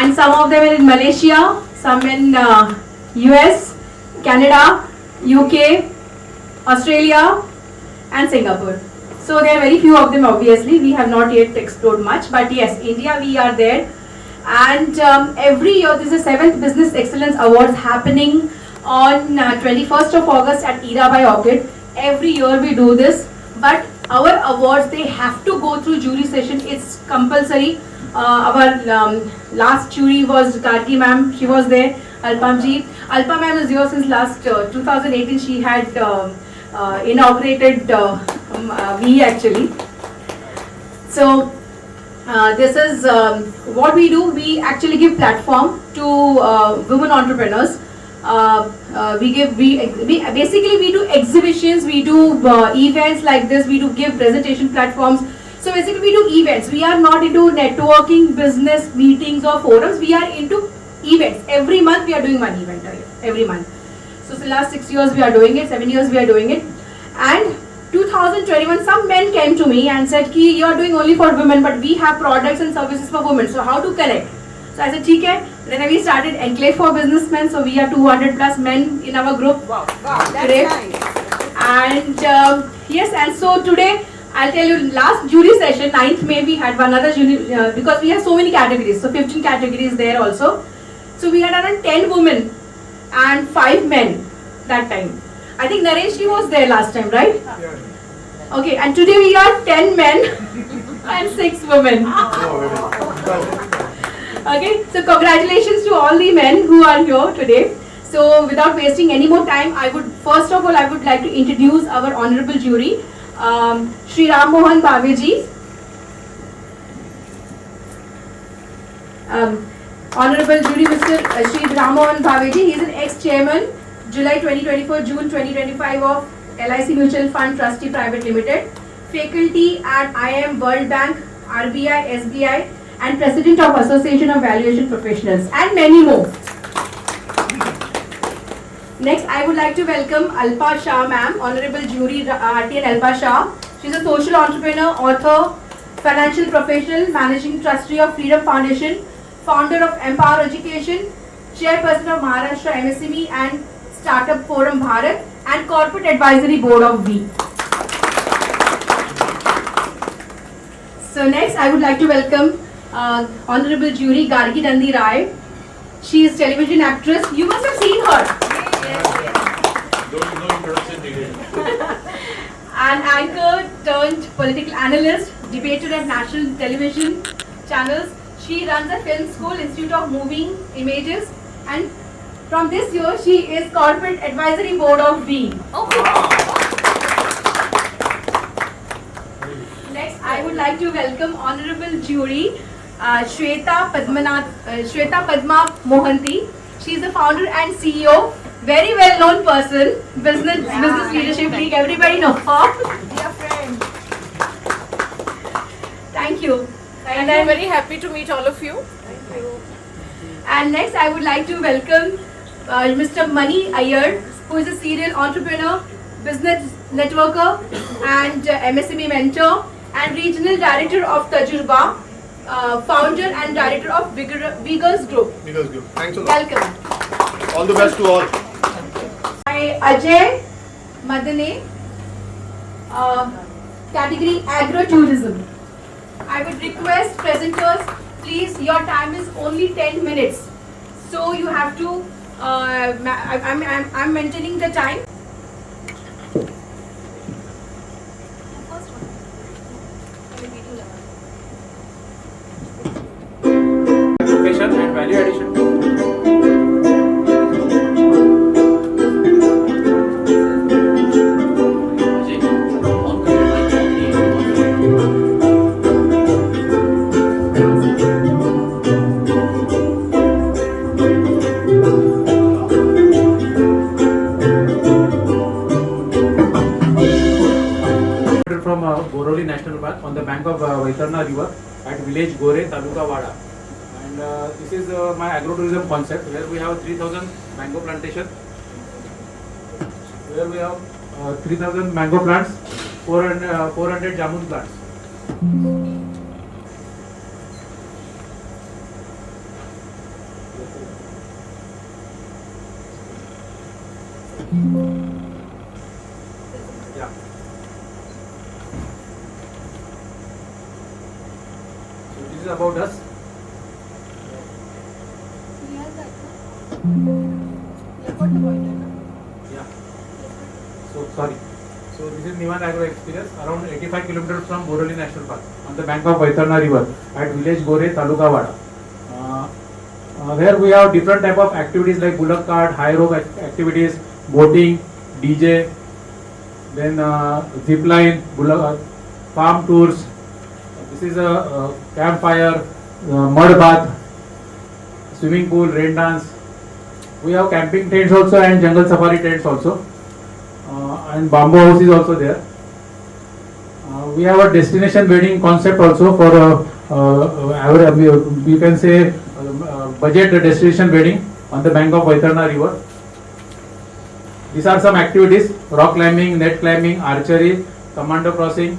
and some of them in Malaysia, some in US, Canada, UK, Australia and Singapore. So there are very few of them obviously, we have not yet explored much, but yes, India we are there. And every year this is the 7th Business Excellence Awards happening on 21st of August at Ira by Orchid. Every year we do this, but our awards, they have to go through jury session, it's compulsory. Our last jury was Gargi ma'am, she was there, Alpam ji. Alpa ma'am is here since last 2018, she had inaugurated we actually. So this is what we do, we actually give platform to women entrepreneurs. Basically we do exhibitions, we do events like this, we do give presentation platforms. So basically we do events, we are not into networking, business meetings or forums, we are into events. Every month we are doing one event every month. So the last 6 years we are doing it, 7 years we are doing it. And 2021 some men came to me and said ki you are doing only for women, but we have products and services for women, so how to connect? So I said ठीक है. Then we started Enclave for Businessmen, so we are 200 plus men in our group. Wow, that's today. nice. And yes, and so today I'll tell you, last jury session 9th May we had one other jury because we have so many categories, so 15 categories there also. So we had around 10 women and 5 men that time. I think Naresh ji was there last time, right? Yeah. Okay, and today we are 10 men and 6 women. Okay, so congratulations to all the men who are here today. So without wasting any more time, I would first of all I would like to introduce our honorable jury, Shri Ram Mohan Bhave ji. Honorable jury, Mr. Shri Ram Mohan Bhave ji. He is an ex-chairman, July 2024, June 2025 of LIC Mutual Fund Trustee Private Limited, faculty at IIM, World Bank, RBI, SBI, and President of Association of Valuation Professionals, and many more. Next, I would like to welcome Alpa Shah ma'am, Honorable Jury RTN Alpa Shah. She is a social entrepreneur, author, financial professional, managing trustee of Freedom Foundation, founder of Empower Education, chairperson of Maharashtra MSME and Startup Forum Bharat, and corporate advisory board of V. So next, I would like to welcome Honorable Jury Gargi Nandi Rai. She is television actress. You must have seen her. No introduction needed. An anchor turned political analyst, debater at national television channels. She runs a film school, Institute of Moving Images, and from this year she is corporate advisory board of V. Next, I would like to welcome Honorable Jury Shweta Padma Mohanty. She is the founder and CEO, very well known person, business leadership league. Everybody knows her. Dear friend. Thank you. And I'm very happy to meet all of you. Thank you. And next, I would like to welcome Mr. Mani Iyer, who is a serial entrepreneur, business networker, and MSME mentor, and regional director of Tajurba, founder and director of Vigors Group. Vigors Group. Thanks a lot. Welcome. All the best to all. Ajay Madane, category agro-tourism. I would request presenters, please, your time is only 10 minutes. So you have to, I'm maintaining the time. Profession and value addition to from Boroli National Park on the bank of Vaitarna River at village Gore, Taluka Wada. And this is my agro-tourism concept where we have 3000 mango plantation. Where we have 3000 mango plants, 400 jamun plants. Yeah. So this is about us. Yeah. So sorry. So this is Nivan Agro Experience, around 85 kilometers from Boroli National Park, on the bank of Vaitharna River, at village Gore, Taluka Wada. Where we have different type of activities like bullock cart, high rope activities, boating, DJ, then zip line, farm tours. This is a campfire, mud bath, swimming pool, rain dance. We have camping tents also and jungle safari tents also. And bamboo house is also there. We have a destination wedding concept also for our, you can say, budget destination wedding on the bank of Vaitharna River. These are some activities: rock climbing, net climbing, archery, commando crossing,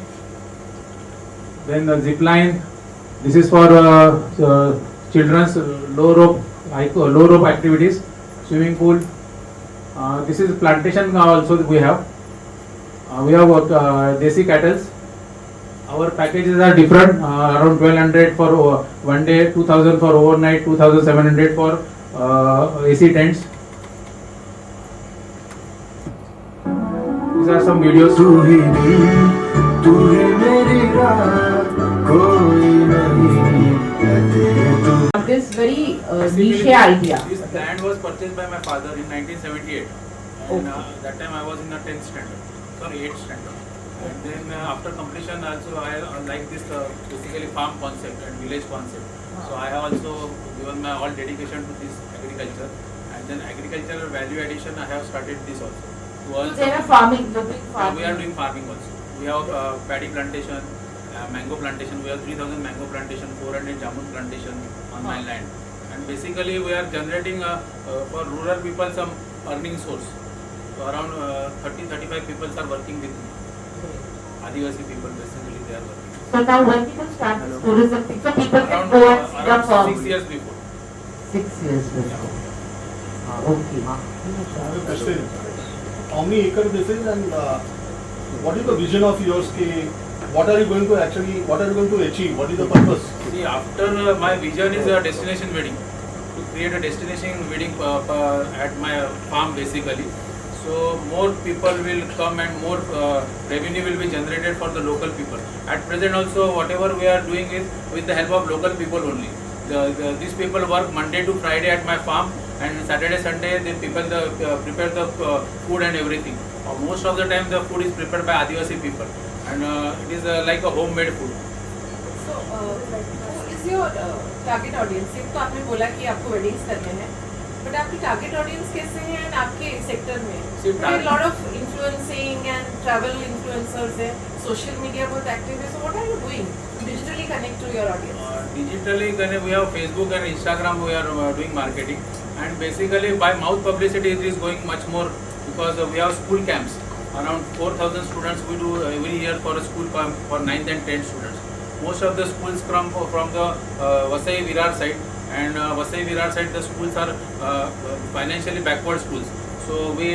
then zip line. This is for children's low rope activities, swimming pool. This is plantation also we have. We have desi cattle. Our packages are different, around 1200 for one day, 2000 for overnight, 2700 for AC tents. These are some videos. This very niche idea. This land was purchased by my father in 1978, and that time I was in the 10th standard, sorry 8th standard. And then after completion also I like this basically farm concept and village concept. So I have also given my all dedication to this agriculture, and then agricultural value addition I have started this also. So they are farming, doing Yeah, farming. we are doing farming also. We have paddy plantation, mango plantation. We have 3000 mango plantation, 400 jamun plantation on my land. And basically we are generating for rural people some earning source. So around 30-35 people are working with me. Adivasi people basically they are working. So now when people start this tourism thing, so people can go and see the around farm. 6 years before. 6 years before. Okay. I have a question. How many acre this is, and what is the vision of yours? What are you going to achieve? What is the purpose? See, after my vision is a destination wedding, to create a destination wedding at my farm basically. So more people will come and more revenue will be generated for the local people. At present also whatever we are doing is with the help of local people only. These people work Monday to Friday at my farm, and Saturday, Sunday the people prepare the food and everything. Most of the time the food is prepared by Adivasi people, and it is like a homemade food. So, who is your target audience? एक तो आपने बोला कि आपको weddings करने हैं, but आपकी target audience कैसे हैं and आपके sector में? See, There are a lot of influencing and travel influencers हैं, social media बहुत active है. So what are you doing to digitally connect to your audience? Digitally we have Facebook and Instagram, we are doing marketing, and basically by mouth publicity it is going much more, because we have school camps. Around 4000 students we do every year for a school camp for 9th and 10th students. Most of the schools come from the Vasai Virar side, and Vasai Virar side the schools are financially backward schools. So we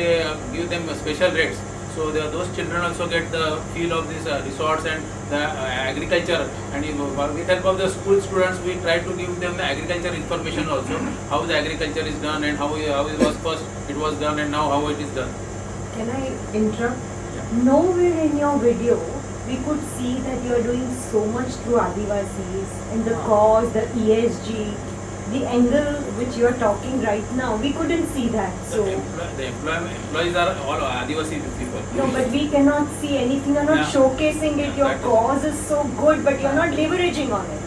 give them special rates. So those children also get the feel of these resorts and the agriculture. And with help of the school students, we try to give them the agriculture information also, how the agriculture is done and how it was first it was done and now how it is done. Can I interrupt? Nowhere in your video we could see that you are doing so much through Adivasis and the cause, the ESG, the angle which you are talking right now. We couldn't see that. So The employees are all Adivasi people. no, but we cannot see anything. You're not Yeah. showcasing it. Your That is- cause is so good, but you're not leveraging on it.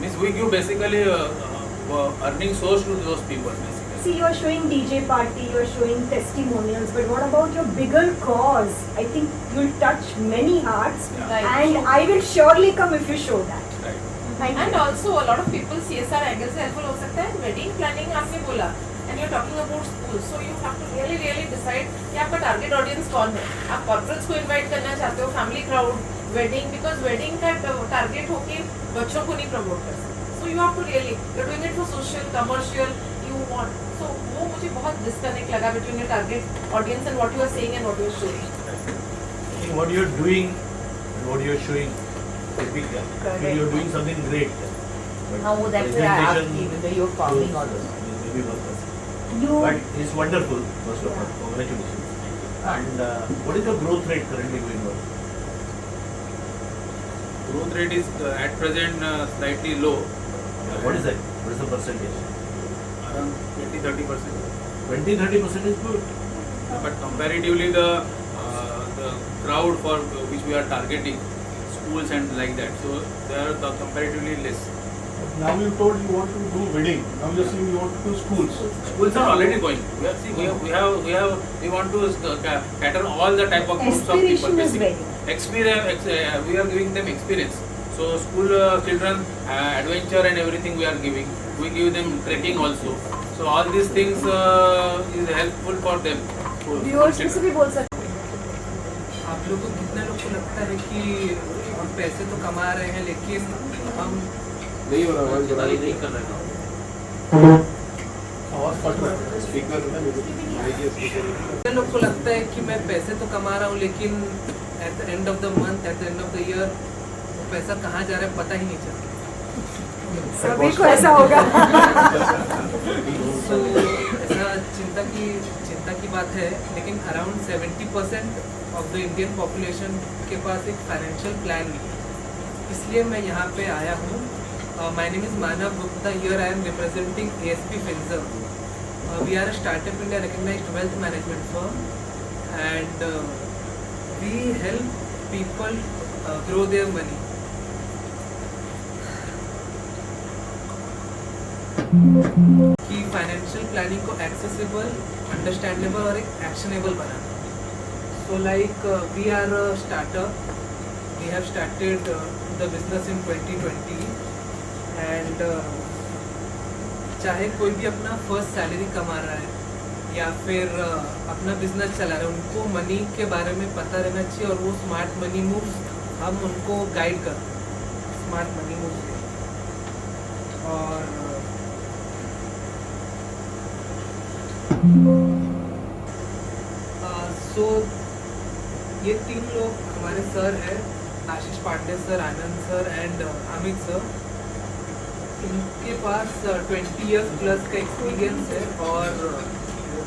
Means we give basically earning source to those people basically. See, you're showing DJ party, you're showing testimonials, but what about your bigger cause? I think you'll touch many hearts, Yeah. Right. and I will surely come if you show that. Right. Thank And you. also a lot of people CSR angle से helpful हो सकता है. Wedding planning आपने बोला, and you're talking about schools, so you have to really decide कि आपका target audience कौन है. आप corporates को invite करना चाहते हो, family crowd, wedding, because wedding का target हो कि बच्चों को नहीं promote कर सकते. So you have to really, you're doing it for social, commercial, you want. So वो मुझे बहुत disconnect लगा between your target audience and what you are saying and what you are showing. What you're doing and what you're showing is big gap. Correct. You're doing something great. But Oh, that's why I asked presentation you whether you're farming or not. maybe 1%. You But it's wonderful, first of all. Congratulations. And what is the growth rate currently going on? Growth rate is at present slightly low, What is that? What is the percentage? around 20-30%. 20-30% is good. But comparatively, the crowd for which we are targeting, schools and like that, so they are comparatively less. Now you told you want to do wedding. Now you're saying you want to do schools. Schools are already going. We want to cater all the type of groups of people. aspiration is Basic wedding. experience, we are giving them experience. So school children, adventure and everything we are giving. We give them trekking also. So all these things is helpful for them. Viewers में से भी बोल सकते आप लोगों को कितने लोग को लगता है कि हम पैसे तो कमा रहे हैं लेकिन हम नहीं कर रहे हैं. आवाज कट रहा है. कितने लोग को लगता है कि मैं पैसे तो कमा रहा हूँ लेकिन at the end of the month, at the end of the year वो पैसा कहाँ जा रहा है पता ही नहीं चलता. सभी को ऐसा होगा. So, ऐसा चिंता की बात है, लेकिन around 70% of the Indian population के पास एक फाइनेंशियल प्लान नहीं है. इसलिए मैं यहाँ पे आया हूँ. My name is Manav Gupta. Here I am representing ASP Finserv. We are a startup India recognized wealth management firm and we help people grow their money. कि फाइनेंशियल प्लानिंग को एक्सेसिबल, अंडरस्टैंडेबल और एक एक्शनेबल बनाना. So like we are a startup. We have started the business in 2020 and चाहे कोई भी अपना first salary कमा रहा है या फिर अपना बिजनेस चला रहा है, उनको मनी के बारे में पता रहना चाहिए और वो स्मार्ट मनी मूव्स हम उनको गाइड करते हैं. स्मार्ट मनी मूव्स और सो ये तीन लोग हमारे सर हैं, Ashish Pandey sir, Anand sir and Amit sir. इनके पास 20 इयर्स प्लस का एक्सपीरियंस है और hello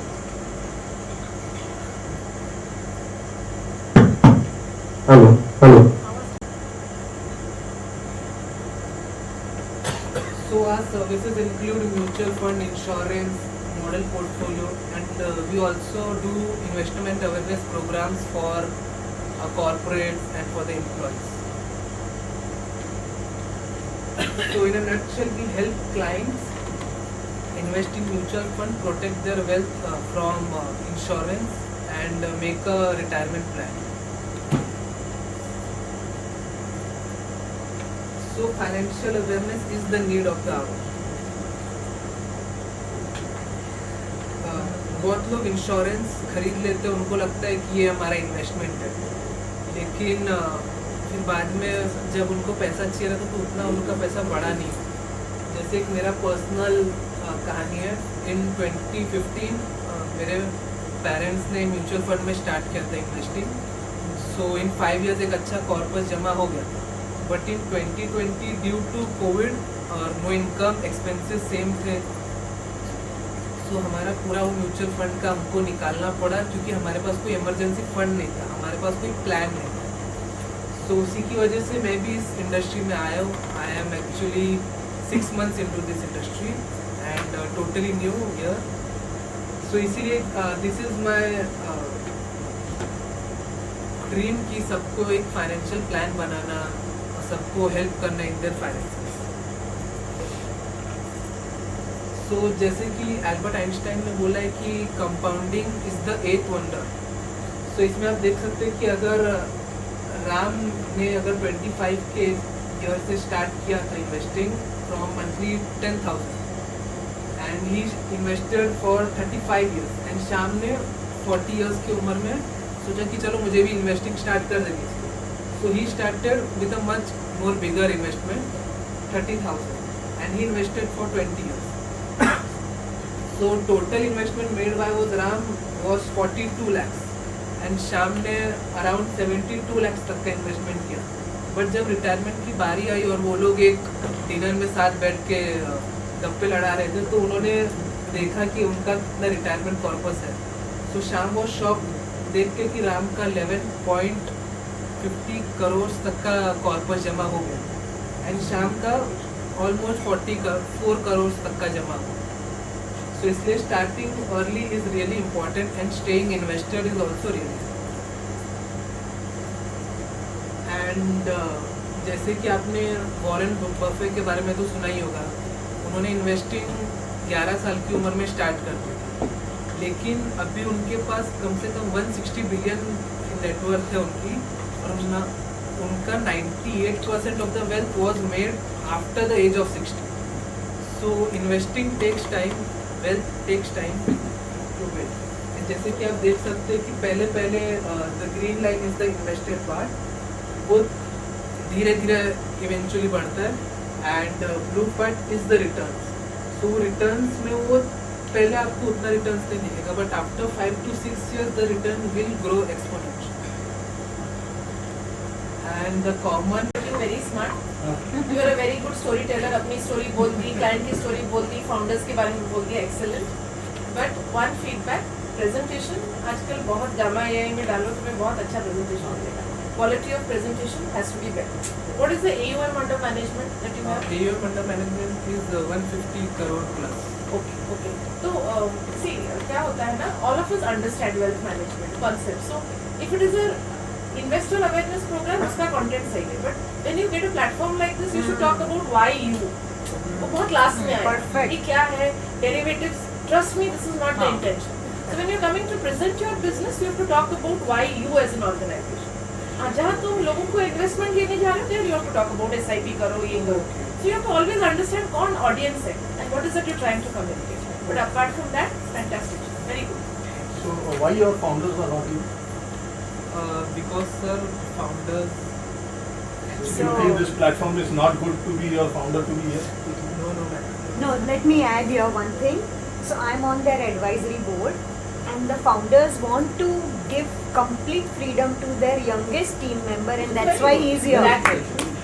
so our services include mutual fund, insurance, model portfolio, and we also do investment awareness programs for corporates and for the employees. So in a nutshell, we help clients invest in mutual fund, protect their wealth from insurance, and make a retirement plan. So financial awareness is the need of the hour. बहुत लोग insurance खरीद लेते हैं, उनको लगता है कि ये हमारा इन्वेस्टमेंट है, लेकिन फिर बाद में जब उनको पैसा चाहिए रहता तो उतना उनका पैसा बढ़ा नहीं. जैसे एक मेरा पर्सनल कहानी है. इन 2015 मेरे पेरेंट्स ने म्यूचुअल फंड में स्टार्ट किया था इन्वेस्टिंग. सो इन 5 years एक अच्छा कॉर्पस जमा हो गया. But in 2020 due to COVID और नो इनकम, एक्सपेंसेस सेम थे, सो हमारा पूरा वो म्यूचुअल फंड का हमको निकालना पड़ा क्योंकि हमारे पास कोई इमरजेंसी फंड नहीं था, हमारे पास कोई प्लान नहीं था. सो उसी की वजह से मैं भी इस इंडस्ट्री में आया हूँ. I am actually 6 months into this industry and totally new here. So इसीलिए this is my ड्रीम कि सबको एक फाइनेंशियल प्लान बनाना और सबको हेल्प करना इन देयर फाइनेंसेस. सो जैसे कि एल्बर्ट आइंस्टाइन ने बोला है कि compounding is the 8th wonder. सो इसमें आप देख सकते हैं कि अगर राम ने अगर 25 के ईयर से स्टार्ट किया था investing from monthly 10,000 and he invested for 35 years and Shyam ने 40 years की उम्र में सोचा कि चलो मुझे भी इन्वेस्टिंग स्टार्ट कर देंगे. So he started with a much more bigger investment 30,000 and he invested for 20 years. So total investment made by was Ram was 42 lakhs and Sham ने around 72 lakhs तक का investment किया. बट जब retirement की बारी आई और वो लोग एक डिनर में साथ बैठ के गप्पे लड़ा रहे थे तो उन्होंने देखा कि उनका कितना रिटायरमेंट कॉर्पस है. तो शाम वो शॉक देख के कि राम का 11.50 करोड़ तक का कॉर्पस जमा हो गया एंड शाम का ऑलमोस्ट 4 करोड़ तक का जमा हो. सो इसलिए starting early is really important and staying invested is also really. And जैसे कि आपने वॉरेन बफे के बारे में तो सुना ही होगा. उन्होंने इन्वेस्टिंग 11 साल की उम्र में स्टार्ट कर दी थी, लेकिन अभी उनके पास कम से कम 160 बिलियन नेटवर्थ है उनकी और उनका 98% of the wealth was made after the age of 60. So investing takes time, wealth takes time to build. जैसे कि आप देख सकते हैं कि पहले the green line is the invested part, वो धीरे धीरे इवेंचुअली बढ़ता है and blue part is the returns. So returns में वो पहले आपको उतना रिटर्न्स नहीं दिखेगा but after 5 to 6 years the return will grow exponentially. And the common very smart, you are a very good storyteller. अपनी स्टोरी बोल दी, क्लाइंट की स्टोरी बोल दी, फाउंडर्स के बारे में बोल दिया, excellent. But one feedback, presentation आजकल बहुत गामा एआई में डालो तुम्हें बहुत अच्छा प्रेजेंटेशन मिलेगा. Quality of presentation has to be better. What is the AUM under management that you have? AUM under management is 150 crore plus. Okay, okay. So, see, क्या होता है ना, all of us understand wealth management concept. So, if it is a investor awareness program, उसका content सही है. But when you get a platform like this, you should talk about why you. वो बहुत last में आएगा. Perfect. ये क्या है? Derivatives. Trust me, this is not the intention. So, when you're coming to present your business, you have to talk about why you as an organization. जहाँ तुम लोगों को इन्वेस्टमेंट देने जा रहे हो, you have to talk about SIP करो, ये करो. So you have to always understand कौन ऑडियंस है and what is it you trying to communicate. But apart from that, fantastic, very good. So why your founders are not you? Because sir, founders. So you think this platform is not good to be your founder to be here? No. No, let me add here one thing. So I'm on their advisory board and the founders want to give complete freedom to their youngest team member and that's why he is here. That's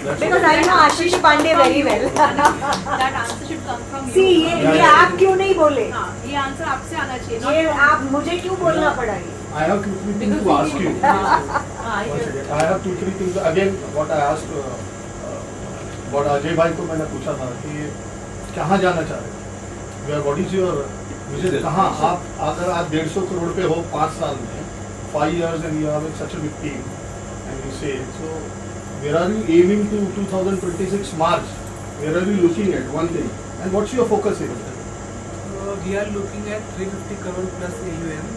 Because I know Ashish Pandey very well. That answer should come from you. See, ये आप क्यों नहीं बोले? हाँ, ये answer आपसे आना चाहिए. ये आप मुझे क्यों बोलना पड़ा ये? I have 2-3 things to ask you. हाँ, One second. I have 2-3 things. Again, what I asked, what Ajay भाई को मैंने पूछा था कि कहाँ जाना चाह रहे हो? What is your vision? कहाँ आप अगर आप 150 करोड़ पे हो 5 साल में, 5 years and you have such a big team, and you say so. Where are you aiming to 2026 March? Where are you looking at? One thing. And what's your focus area? We are looking at 350 crore plus AUM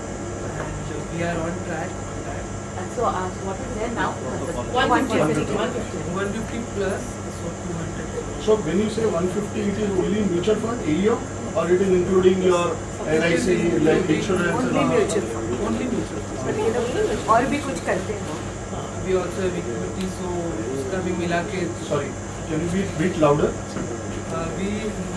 and we are on track on that. So, what is there now? 150. 150 plus, so 200 crore. So when you say 150, it is only mutual fund, AUM, or it is including your LIC, like insurance? Only and mutual fund. Only mutual fund. But ये लोग और भी कुछ करते हैं. We also have equity, so उसका भी मिला के Sorry, can you be a bit louder? we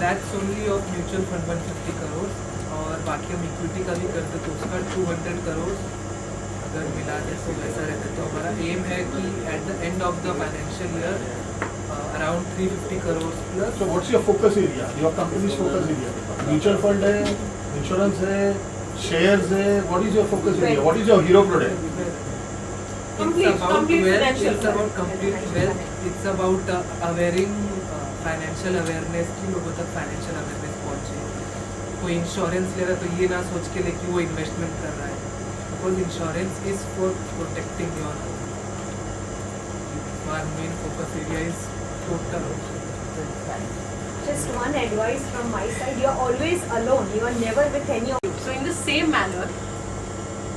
that's only of mutual fund 150 crore और बाकी हम इक्विटी का भी करते तो उसका 200 crore अगर मिला दे तो वैसा रहता. तो हमारा एम है कि at the end of the financial year around 350 crore plus. So what's your focus area? Your company's focus area? Mutual fund है, insurance है, shares है. What is your focus area? What is your hero product? Complete wealth, financial it's about complete wealth, it's about awareing financial awareness कि लोगों तक financial awareness पहुँचे. कोई insurance ले रहा है तो ये ना सोच के ले कि वो इन्वेस्टमेंट कर रहा है, because insurance is for protecting your. our main focus area is total. Just one advice from my side, you're always alone, you are never with any of So in the same manner,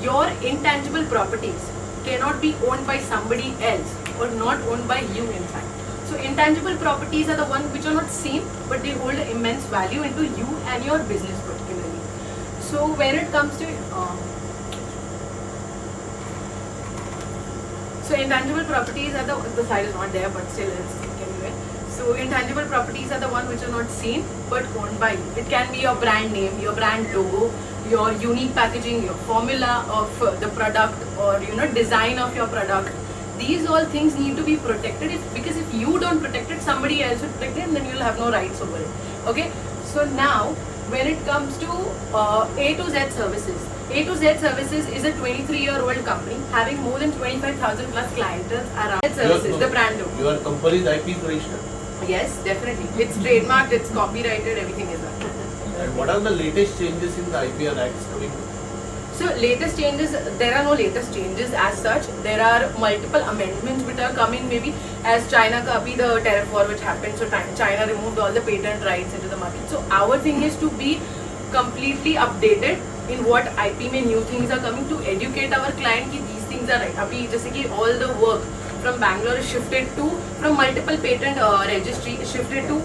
your intangible properties cannot be owned by somebody else or not owned by you in fact. So intangible properties are the ones which are not seen but they hold immense value into you and your business particularly. So when it comes to so intangible properties are the slide is not there but still it's anyway. So intangible properties are the one which are not seen but owned by you. It can be your brand name, your brand logo, your unique packaging, your formula of the product, or design of your product. These all things need to be protected, because if you don't protect it, somebody else will protect it, and then you'll have no rights over it. Okay. So now, when it comes to A to Z Services. A to Z Services is a 23-year-old company having more than 25,000 plus clientele around services, the brand logo. Your company's IP is registered. Yes, definitely. It's trademarked, it's copyrighted, everything is that. And what are the latest changes in the IPR Acts coming? So latest changes, there are no latest changes as such. There are multiple amendments which are coming, maybe as China ka abhi the tariff war which happened. So China removed all the patent rights into the market. So our thing is to be completely updated in what IP में new things are coming, to educate our client कि these things are right. अभी जैसे कि all the work from Bangalore is shifted to, from multiple patent registry shifted to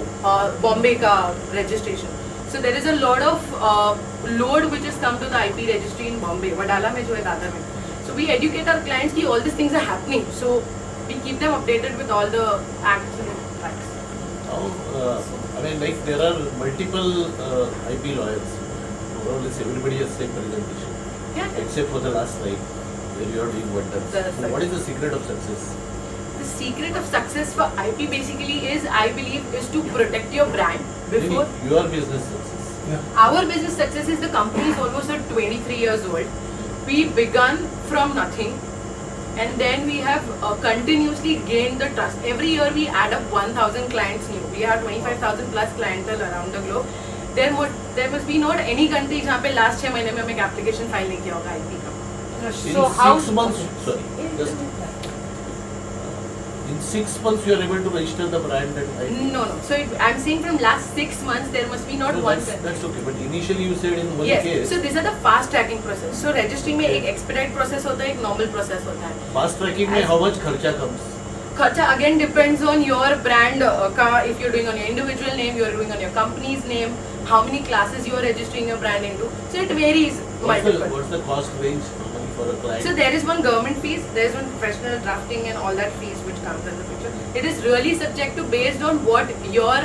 Bombay का registration. So there is a lot of load which has come to the IP registry in Bombay, Wadala में जो है दादर में. So we educate our clients कि all these things are happening. So we keep them updated with all the acts and facts. I mean, like there are multiple IP lawyers. More or less everybody has same presentation. Yeah. Except for the last slide where you are doing wonders. So what is the secret of success? The secret of success for IP basically is, I believe, is to protect your brand before. Maybe your business success. Our business success is, the company is almost at 23 years old. We begun from nothing, and then we have continuously gained the trust. Every year we add up 1,000 clients new. We have 25,000 plus clientele around the globe. There must be not any country जहाँ पे last 6 महीने में हम एक application file नहीं किया होगा IP का. So in 6 months, sorry, just in 6 months you are able to register the brand and IP. No. So I'm saying from last 6 months there must be not No, one. that's okay. But initially you said in one Yes. case. So these are the fast tracking process. So registering में एक expedite process होता है, एक normal process होता है. Fast tracking में how much खर्चा comes? Kharcha again depends on your brand if you're doing on your individual name, you're doing on your company's name, how many classes you are registering your brand into. So it varies multiple. What's the cost range normally for a client? So there is one government fees, there is one professional drafting and all that fees which comes in the picture. It is really subject to based on what your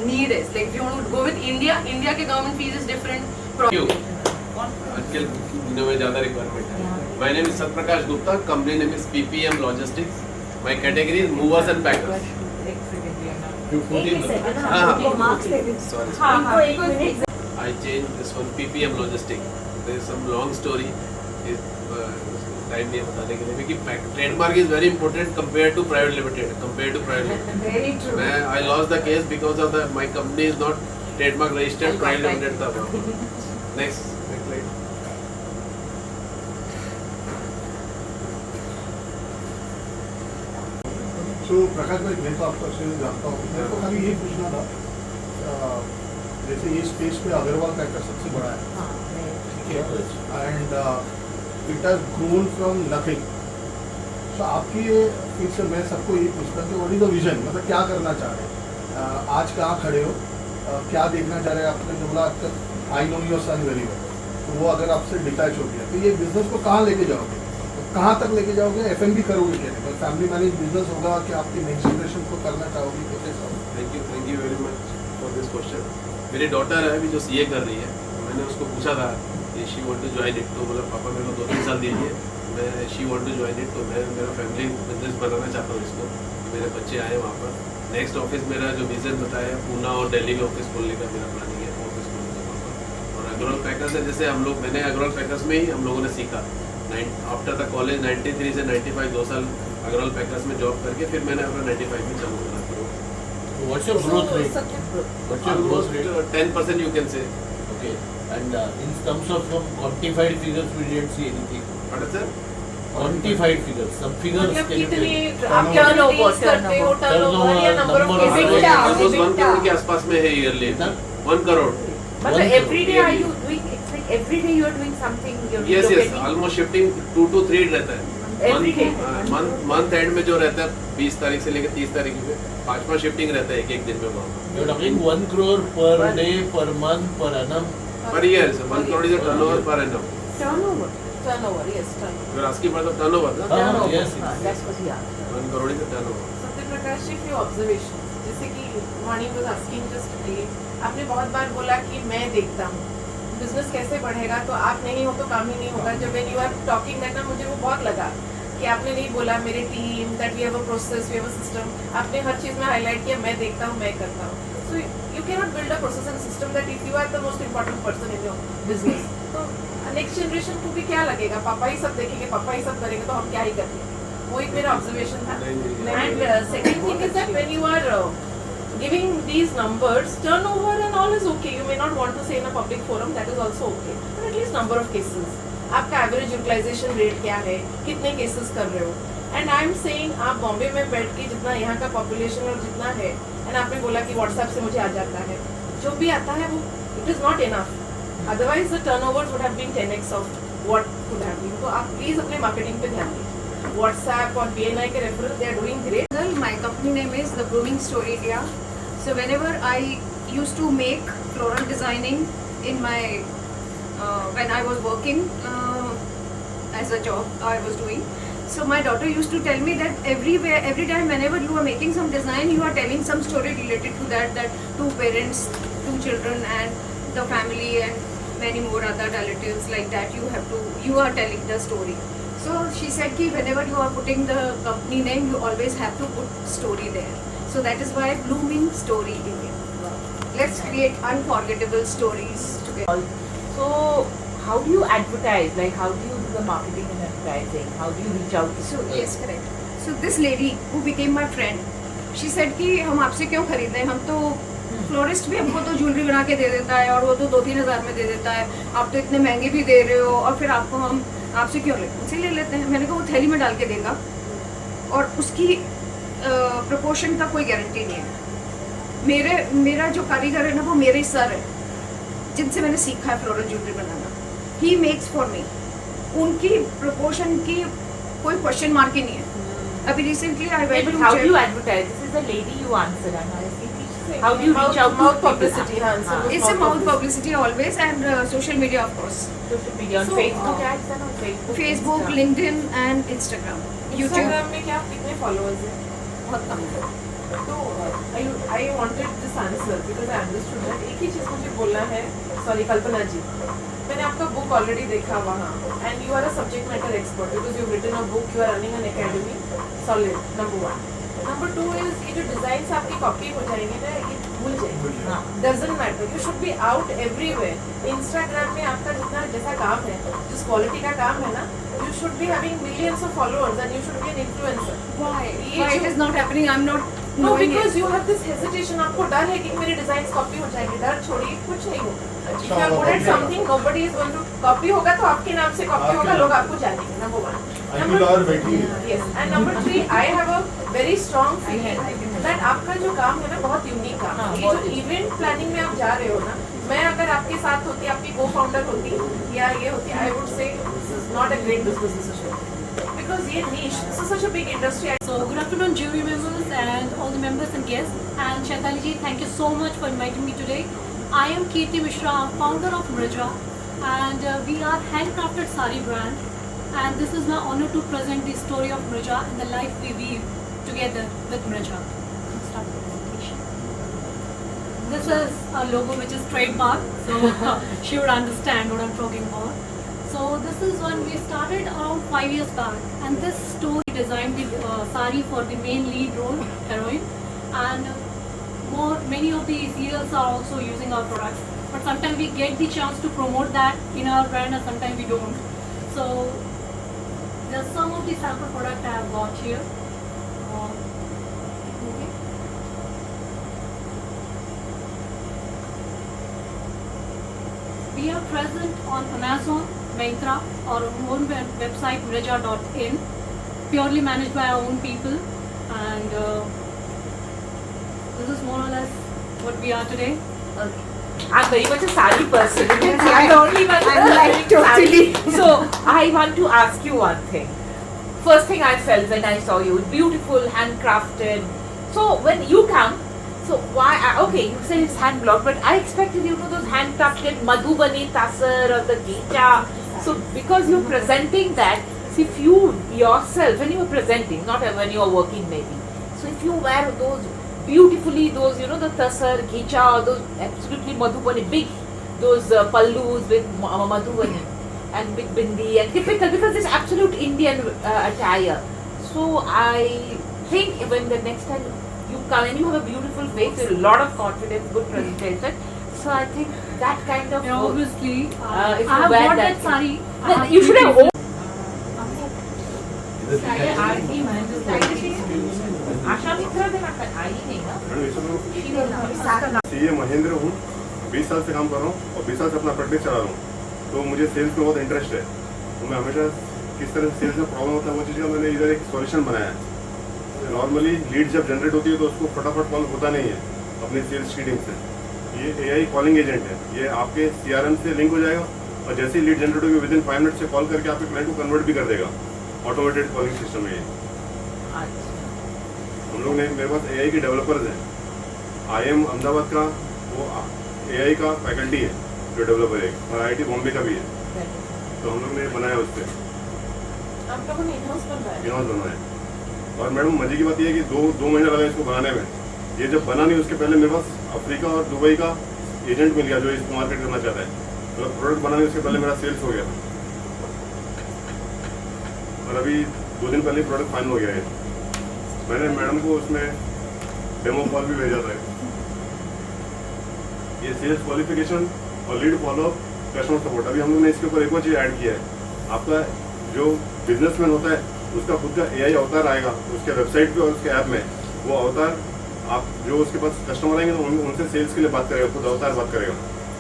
need is. Like if you want to go with India के government fees is different. Thank you. आजकल दिनों में ज़्यादा requirement है. My name is Satprakash Gupta. Company name is PPM Logistics. My category is movers and packers. You put in Sorry. I changed this one PPM Logistics. There is some long story. Time नहीं है बताने के लिए क्योंकि trademark is very important compared to private limited. Very true. I lost the case because of my company is not trademark registered. Private limited था. Next slide. तो प्रकाश भाई, मैं तो आपको अच्छे से जानता हूँ. मेरे को खाली ये पूछना था, जैसे ये स्पेस पे अग्रवाल पैकर सबसे बड़ा है, ठीक है, and it has grown from nothing. तो आपकी ये फिर से मैं सबको ये पूछता हूँ कि व्हाट इज द विजन, मतलब क्या करना चाह रहे हैं, आज कहाँ खड़े हो, क्या देखना चाह रहे हैं. आपने जो बोला I know your son very well, तो वो अगर आपसे डिटैच हो गया तो ये बिजनेस को कहाँ लेके जाओगे, कहाँ तक लेके जाओगे, एफएनबी करोगे क्या, नहीं फैमिली मैनेज बिजनेस होगा कि आपकी नेक्स्ट जनरेशन को करना चाहोगे, तो कैसा होगा? Thank you very much for this question. मेरी डॉटर है अभी जो सीए कर रही है. मैंने उसको पूछा था कि she want to join it, तो बोला पापा मेरे को 2-3 साल दीजिए, मैं she want to join it. तो मैं मेरा फैमिली बिजनेस बनाना चाहता हूँ इसको, मेरे बच्चे आए वहाँ पर. नेक्स्ट ऑफिस मेरा जो विजन बताया पूना और दिल्ली में ऑफिस खोलने का मेरा प्लानिंग है, ऑफिस खोलने का वहाँ पर. और अग्रवाल पैकर्स है, जैसे हम लोग, मैंने अग्रवाल पैकर्स में ही हम लोगों ने सीखा. आफ्टर द कॉलेज 93 से 95 2 साल अग्रवाल पैकर्स में जॉब करके फिर मैंने अपना 95 में चालू करा. What's your growth rate? What's your growth rate? 10% you can say. Okay. And in terms of some quantified figures, we didn't see anything. What is that? Quantified figures. Some figures मतलब can you कितने tell? आप क्या release करते हो, turnover या number of Turnover, cases? EBITDA. Almost 1 crore के आसपास में है yearly. 1 crore. मतलब every day are you doing? It's like every day you are doing something. You're Yes. relocating. Almost shifting 2 to 3 रहता है. Every day. मंथ एंड में जो रहता है 20 तारीख से लेकर 30 तारीख में 5वां शिफ्टिंग रहता है एक दिन में वहाँ पर. You're talking 1 crore per day, per month, per annum. Per year 1 crore is a turnover per annum. Turnover. Turnover, yes, turnover. You're asking for the turnover, ना? Yes. That's what he asked. 1 crore is a turnover. Satyaprakash, if your observation, जैसे कि वाणी was asking just आपने बहुत बार बोला कि मैं देखता हूँ बिजनेस कैसे बढ़ेगा, तो आप नहीं हो तो काम ही नहीं होगा. जब when you are talking that ना मुझे वो बहुत लगा कि आपने नहीं बोला मेरी team that we have a process, we have a system. आपने हर चीज़ में हाईलाइट किया मैं देखता हूँ, मैं करता हूँ. So you can not build a process and system that if you are the most important person in your business. तो नेक्स्ट जनरेशन को भी क्या लगेगा, पापा ही सब देखेंगे, पापा ही सब करेंगे, तो हम क्या ही करेंगे. वो एक मेरा ऑब्जर्वेशन था. And second thing is that when you are giving these numbers, turnover and all is okay. You may not want to say in a public forum, that is also okay. But at least number of cases. आपका average utilisation rate क्या है, कितने cases कर रहे हो. And I am saying आप बॉम्बे में बैठ के जितना यहाँ का पॉपुलेशन और जितना है, एंड आपने बोला कि व्हाट्सएप से मुझे आ जाता है, जो भी आता है वो it is not enough. Otherwise the turnovers would have been 10x of what could have been. तो आप प्लीज अपने मार्केटिंग पे ध्यान दें. व्हाट्सएप और BNI के referral they are doing great. My company name is The Blooming Story India. So whenever I used to make floral designing in my when I was working as a job I was doing, so my daughter used to tell me that every time whenever you are making some design, you are telling some story related to that two parents, two children and the family and many more other relatives like that. You are telling the story. So she said ki whenever you are putting the company name, you always have to put story there. So that is why Blooming Story India. Let's create unforgettable stories together. So, how do you advertise? Like, how do you do the marketing and advertising? How do you reach out to So people? yes, correct. So this lady who became my friend, she said कि हम आपसे क्यों खरीदें, हम तो florist भी हमको तो ज्वेलरी बना के दे देता है और वो तो 2-3 हज़ार में दे देता है, आप तो इतने महंगे भी दे रहे हो और फिर आपको हम आपसे क्यों लेते, उनसे ले लेते हैं. मैंने कहा वो थैली में डाल के देगा और उसकी प्रपोर्शन का कोई गारंटी नहीं है. मेरा जो कारीगर है ना वो मेरे सर है जिनसे मैंने सीखा है floral jewellery banana. He makes for me. उनकी प्रपोर्शन की कोई क्वेश्चन मार्क ही नहीं है. अभी recently I went But to how do you advertise? This is the lady you answer. I'm asking. How do you reach out to mouth people? publicity? It's a mouth publicity always and social media of course. Social media on So, Facebook ads and on Facebook. Facebook, Insta. LinkedIn and Instagram. YouTube. Instagram में क्या कितने followers हैं? बहुत कम है. तो I wanted this answer because I understood that. एक ही चीज़ मुझे बोलना है. सॉरी कल्पना जी, मैंने आपका बुक ऑलरेडी देखा वहाँ and you are a subject matter expert because you written a book, you are running an academy. Solid. Number 1. Number 2 is ये जो डिजाइन आपकी कॉपी हो जाएंगे ना, ये भूल जाएंगे. Doesn't matter. You should be out everywhere. Instagram में आपका जितना जैसा काम है, जिस क्वालिटी का काम है ना, you should be having millions of followers and you should be an influencer. Why? ये Why जो- it is not happening? I'm not No, knowing because it. you have this hesitation. आपको डर है कि मेरे डिजाइन कॉपी हो जाएंगे. डर छोड़िए, कुछ नहीं होगा. If you are good at something, nobody is going to copy होगा तो आपके नाम से कॉपी होगा, लोग आपको जानेंगे. Number 1. IQ और बैठी है. Yes. And number 3, I have a very strong feeling that आपका जो काम है ना बहुत यूनिक काम है. ये जो इवेंट प्लानिंग में आप जा रहे हो ना, मैं अगर आपके साथ होती, आपकी को-फाउंडर होती या ये होती, I would say this is not a great business decision. Because ये niche, this is such a big industry. So good afternoon jury members and all the members and guests, and Shaitali ji, thank you so much for inviting me today. I am Kirti Mishra, founder of Mrija, and we are handcrafted sari brand, and this is my honor to present the story of Mrija and the life we weave together with Mrija. Start the presentation. This is a logo which is trademark, so she would understand what I'm talking about. So this is when we started around 5 years back, and this story designed the sari for the main lead role, heroine, and many of the serials are also using our products. But sometimes we get the chance to promote that in our brand, and sometimes we don't. So there's some of the sample product I have got here. Okay. We are present on Amazon, Myntra, or our own website mrija.in, purely managed by our own people, and this is more or less what we are today. I'm very much a sari person. I'm the only one. I'm like totally. So I want to ask you one thing. First thing I felt when I saw you, beautiful, handcrafted. So when you come, so why? Okay, you said it's hand blocked, but I expected those handcrafted Madhubani Tasar or the Geeta. So because you're presenting that, so if you yourself, when you were presenting, not when you were working maybe, so if you wear those beautifully those, the tasar, ghicha, those absolutely Madhubani, big, those pallus with Madhubani and big bindi and typical, because it's absolute Indian attire. So I think when the next time you come and you have a beautiful face, a lot of confidence, good presentation. So I think that kind of Yeah, obviously, if I you have wear bought that that sari. then you should have owned. आशा मित्रा दिन आई नहीं ना. CA Mahendra हूँ, 20 साल से काम कर रहा हूँ और 20 साल से अपना प्रैक्टिस चला रहा हूँ. तो मुझे सेल्स में बहुत इंटरेस्ट है. तो मैं हमेशा किस तरह से सेल्स में प्रॉब्लम होता है वो चीज़ का मैंने इधर एक सॉल्यूशन बनाया है. नॉर्मली लीड जब जनरेट होती है तो उसको फटाफट कॉल होता नहीं है अपनी सेल्स की टीम से. ये AI कॉलिंग एजेंट है. ये आपके CRM से लिंक हो जाएगा और जैसे ही लीड जनरेट होगी विदिन 5 मिनट से कॉल करके आपके क्लाइंट को कन्वर्ट भी कर देगा. ऑटोमेटेड कॉलिंग सिस्टम है ये. हम लोग ने मेरे पास AI के डेवलपर्स हैं. IIM अहमदाबाद का वो AI का फैकल्टी है जो डेवलपर है और IIT बॉम्बे का भी है. तो हम लोग ने बनाया उससे. आप लोगों ने इन-हाउस बनवाया? इन-हाउस बनवाया. और मैडम मजे की बात यह है कि दो महीना लगा इसको बनाने में. ये जब बना नहीं उसके पहले मेरे पास अफ्रीका और दुबई का एजेंट मिल गया जो इसको मार्केट करना चाहता है. मतलब प्रोडक्ट बनाने उसके पहले मेरा सेल्स हो गया और अभी 2 दिन पहले प्रोडक्ट फाइनल हो गया है. मैंने मैडम को उसमें डेमो कॉल भी भेजा था. ये सेल्स क्वालिफिकेशन और लीड फॉलोअप, कस्टमर सपोर्ट. अभी हम लोग ने इसके ऊपर एक और चीज़ ऐड किया है. आपका जो बिजनेसमैन होता है उसका खुद का AI अवतार आएगा उसके वेबसाइट पे और उसके ऐप में. वो अवतार आप जो उसके पास कस्टमर आएंगे तो उनसे सेल्स के लिए बात करेगा, खुद अवतार बात करेगा.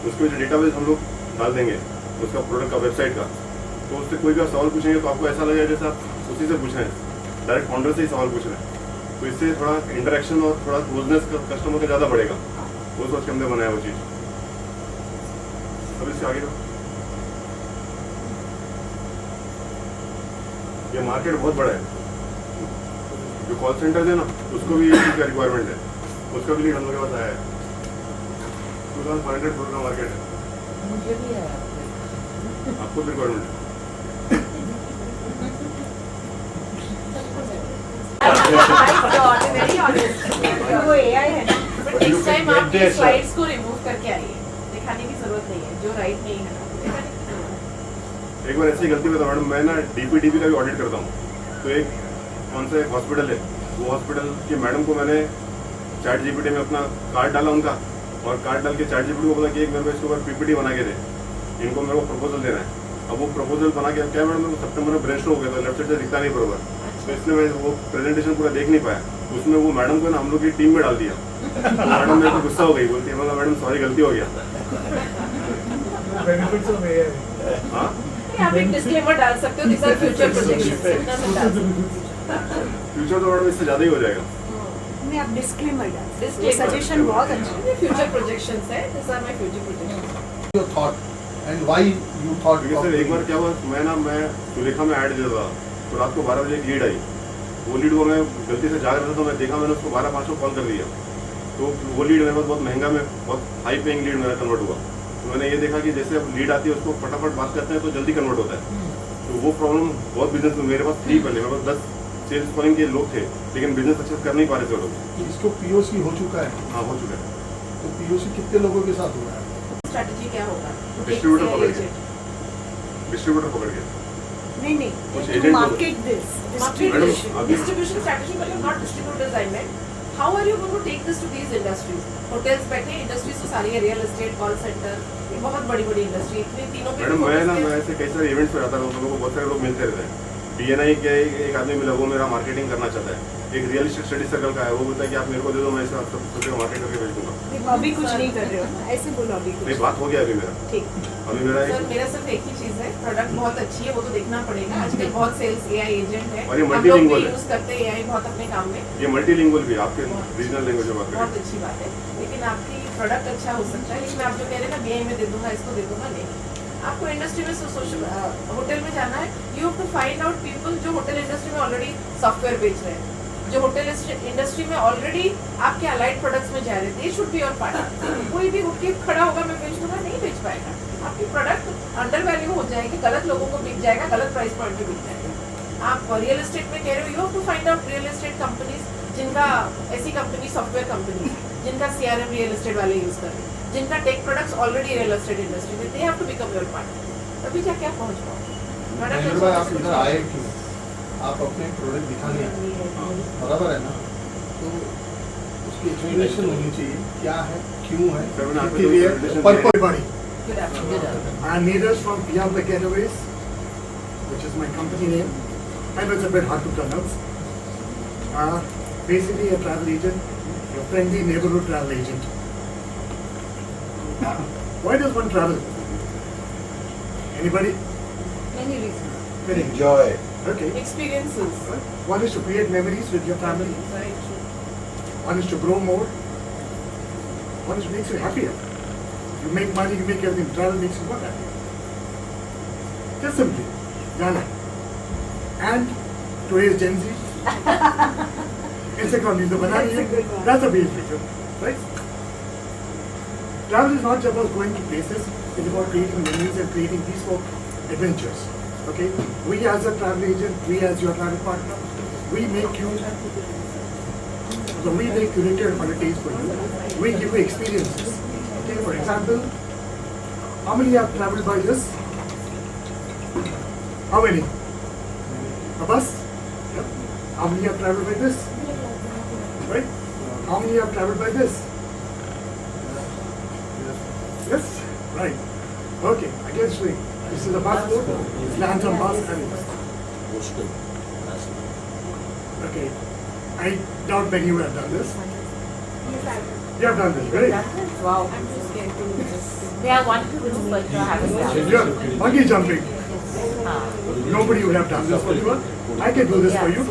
उसके जो डेटाबेस हम लोग डाल देंगे उसका प्रोडक्ट का वेबसाइट का. तो उससे कोई भी आप सवाल पूछेंगे तो आपको ऐसा लगेगा जैसे आप उसी से पूछ रहे हैं, डायरेक्ट फाउंडर से ही सवाल पूछ रहे हैं. तो इससे थोड़ा इंटरेक्शन और थोड़ा क्लोजनेस कस्टमर का ज़्यादा बढ़ेगा. वो सोच के हमने बनाया वो चीज़. अब इससे आगे ये मार्केट बहुत बड़ा है. जो कॉल सेंटर है ना उसको भी ये चीज़ का रिक्वायरमेंट है. उसका भी लीड हम लोग के पास आया है. 2500 करोड़ का मार्केट है. मुझे भी है आपको भी रिक्वायरमेंट है. Very honest. वो AI है ना. बट नेक्स्ट टाइम आप ये स्लाइड्स को रिमूव करके आइए. दिखाने की जरूरत नहीं है जो राइट नहीं है ना. एक बार ऐसी गलती हुई था मैडम. मैं ना DPDP का भी ऑडिट करता हूँ. तो एक कौन सा एक हॉस्पिटल है, वो हॉस्पिटल की मैडम को मैंने ChatGPT में अपना कार्ड डाला उनका और कार्ड डाल के ChatGPT को बोला कि एक मेरे को इसके ऊपर PPT बना के दे, इनको मेरे को प्रपोजल देना है. अब वो प्रपोजल बना के क्या मैडम सितंबर में ब्रेस्ट हो गया था, लेफ्ट साइड से दिखता नहीं बरोबर. तो इसलिए मैं वो प्रेजेंटेशन पूरा देख नहीं पाया. उसमें वो मैडम को ना हम लोग की टीम में डाल दिया. तो मैडम मेरे को गुस्सा हो गई. बोलती है मैडम सॉरी गलती हो गया. हाँ आप एक डिस्क्लेमर डाल सकते हो. This are future projections. Future तो मैडम इससे ज़्यादा ही हो जाएगा. नहीं, आप डिस्क्लेमर डाल. Disclaimer. सजेशन बहुत अच्छा है. फ्यूचर प्रोजेक्शंस है. This are my future projections. Your thought and why you thought क्योंकि of सर एक doing बार it? क्या हुआ, मैं सुलेखा में ऐड दिया था. तो रात को 12 बजे एक लीड आई. वो लीड को मैं गलती से जाग रहा था तो मैं देखा, मैंने उसको 12-5 को कॉल कर दिया. तो वो लीड मेरे पास बहुत महंगा में बहुत हाई पेइंग लीड मेरा कन्वर्ट हुआ. तो मैंने ये देखा कि जैसे अब लीड आती है उसको फटाफट बात करते हैं तो जल्दी कन्वर्ट होता है. तो वो प्रॉब्लम बहुत बिजनेस में मेरे पास थी. पहले मेरे पास 10 सेल्स कॉलिंग के लोग थे लेकिन बिजनेस अच्छे से कर नहीं पा रहे थे लोग. इसको POC हो चुका है. हाँ हो चुका है. तो POC कितने लोगों के साथ हुआ है? स्ट्रेटजी क्या होगा? डिस्ट्रीब्यूटर पकड़ के. डिस्ट्रीब्यूटर पकड़ के. नहीं कुछ नहीं, agent मार्केट दिस. मैडम, अभी- Distribution strategy मतलब not distributors I meant. How are you going to take this to these industries? Hotels बैठे इंडस्ट्रीज तो सारी है, रियल एस्टेट, कॉल सेंटर, ये बहुत बड़ी बड़ी इंडस्ट्री. इतने तीनों पे मैडम मैं ऐसे कई सारे इवेंट्स पे जाता हूँ. लोगों को बहुत सारे लोग मिलते रहते हैं. DNI के एक आदमी मिला, वो मेरा मार्केटिंग करना चाहता है. एक रियल एस्टेट स्टडी सर्कल का है, वो बोलता है कि आप मेरे को दे दो, मैं इसका सबसे मार्केट करके भेज दूंगा. अभी कुछ नहीं कर रहे हो, ऐसे बोलो अभी नहीं कुछ. बात हो गया अभी मेरा. ठीक. अभी मेरा सर एक मेरा सिर्फ एक ही चीज है, प्रोडक्ट बहुत अच्छी है, वो तो देखना पड़ेगा. आजकल बहुत सेल्स AI एजेंट है, और ये हम लोग multilingual भी है. यूज करते हैं AI बहुत अपने काम में. ये मल्टीलिंगुअल भी है, आपके रीजनल लैंग्वेज में बात करें. बहुत अच्छी बात है. लेकिन आपकी प्रोडक्ट अच्छा हो सकता है, लेकिन आप जो कह रहे हैं ना BI में दे दूंगा, इसको दे दूंगा, नहीं. आपको इंडस्ट्री में सोशल होटल में जाना है. You have to find out people जो होटल इंडस्ट्री में ऑलरेडी सॉफ्टवेयर बेच रहे हैं, जो होटल इंडस्ट्री में ऑलरेडी आपके अलाइड प्रोडक्ट्स में जा रहे थे. Should be your partner. कोई भी उठ के खड़ा होगा मैं बेच दूंगा, नहीं बेच पाएगा. आपकी प्रोडक्ट अंडर वैल्यू हो जाएगी, गलत लोगों को बिक जाएगा, गलत प्राइस पॉइंट पे बिक जाएगा. आप रियल एस्टेट में कह रहे हो, you have to find out real estate companies जिनका ऐसी कंपनी सॉफ्टवेयर कंपनी जिनका CRM रियल एस्टेट वाले यूज कर रहे हैं, जिनका tech products already real estate industry में, they have to become your partner, तभी जाके आप पहुंच पाओ। महेंद्र भाई आप इधर आए क्यों? आप अपने प्रोडक्ट दिखाने आए, बराबर है ना? तो उसकी एक्सप्लेनेशन होनी चाहिए, क्या है, क्यों है, किसके लिए, पर्पस बड़ी। Good afternoon. I'm Neeraj from Piyamba Getaways, which is my company name. I know it's a bit hard to pronounce. Basically a travel agent, a friendly neighborhood travel agent. Why does one travel? Anybody? Many reasons. Very Enjoy. Okay. Experiences. One is to create memories with your family. Right. One is to grow more. One is to make you happier. You make money, you make everything. Travel makes you more happier. Just simply, Ghana. And today's Gen Z. Instagram is the banana. That's a base picture, right? Travel is not just about going to places. It's about creating memories and creating these for adventures. Okay? We as a travel agent, we as your travel partner, we make you. So we make curated holidays for you. We give you experiences. Okay, for example, how many have traveled by this? How many? A bus? Yeah. How many have traveled by this? Right? How many have traveled by this? Yes? Right. Okay, again swing. This is a bus mode. It lands on bus and okay. I doubt many would have done this. You have done this, right? Wow. I'm just scared to do this. They are one to do, but you haven't done. You're bungee jumping. Ah. Nobody would have done this for you. I can do this for you.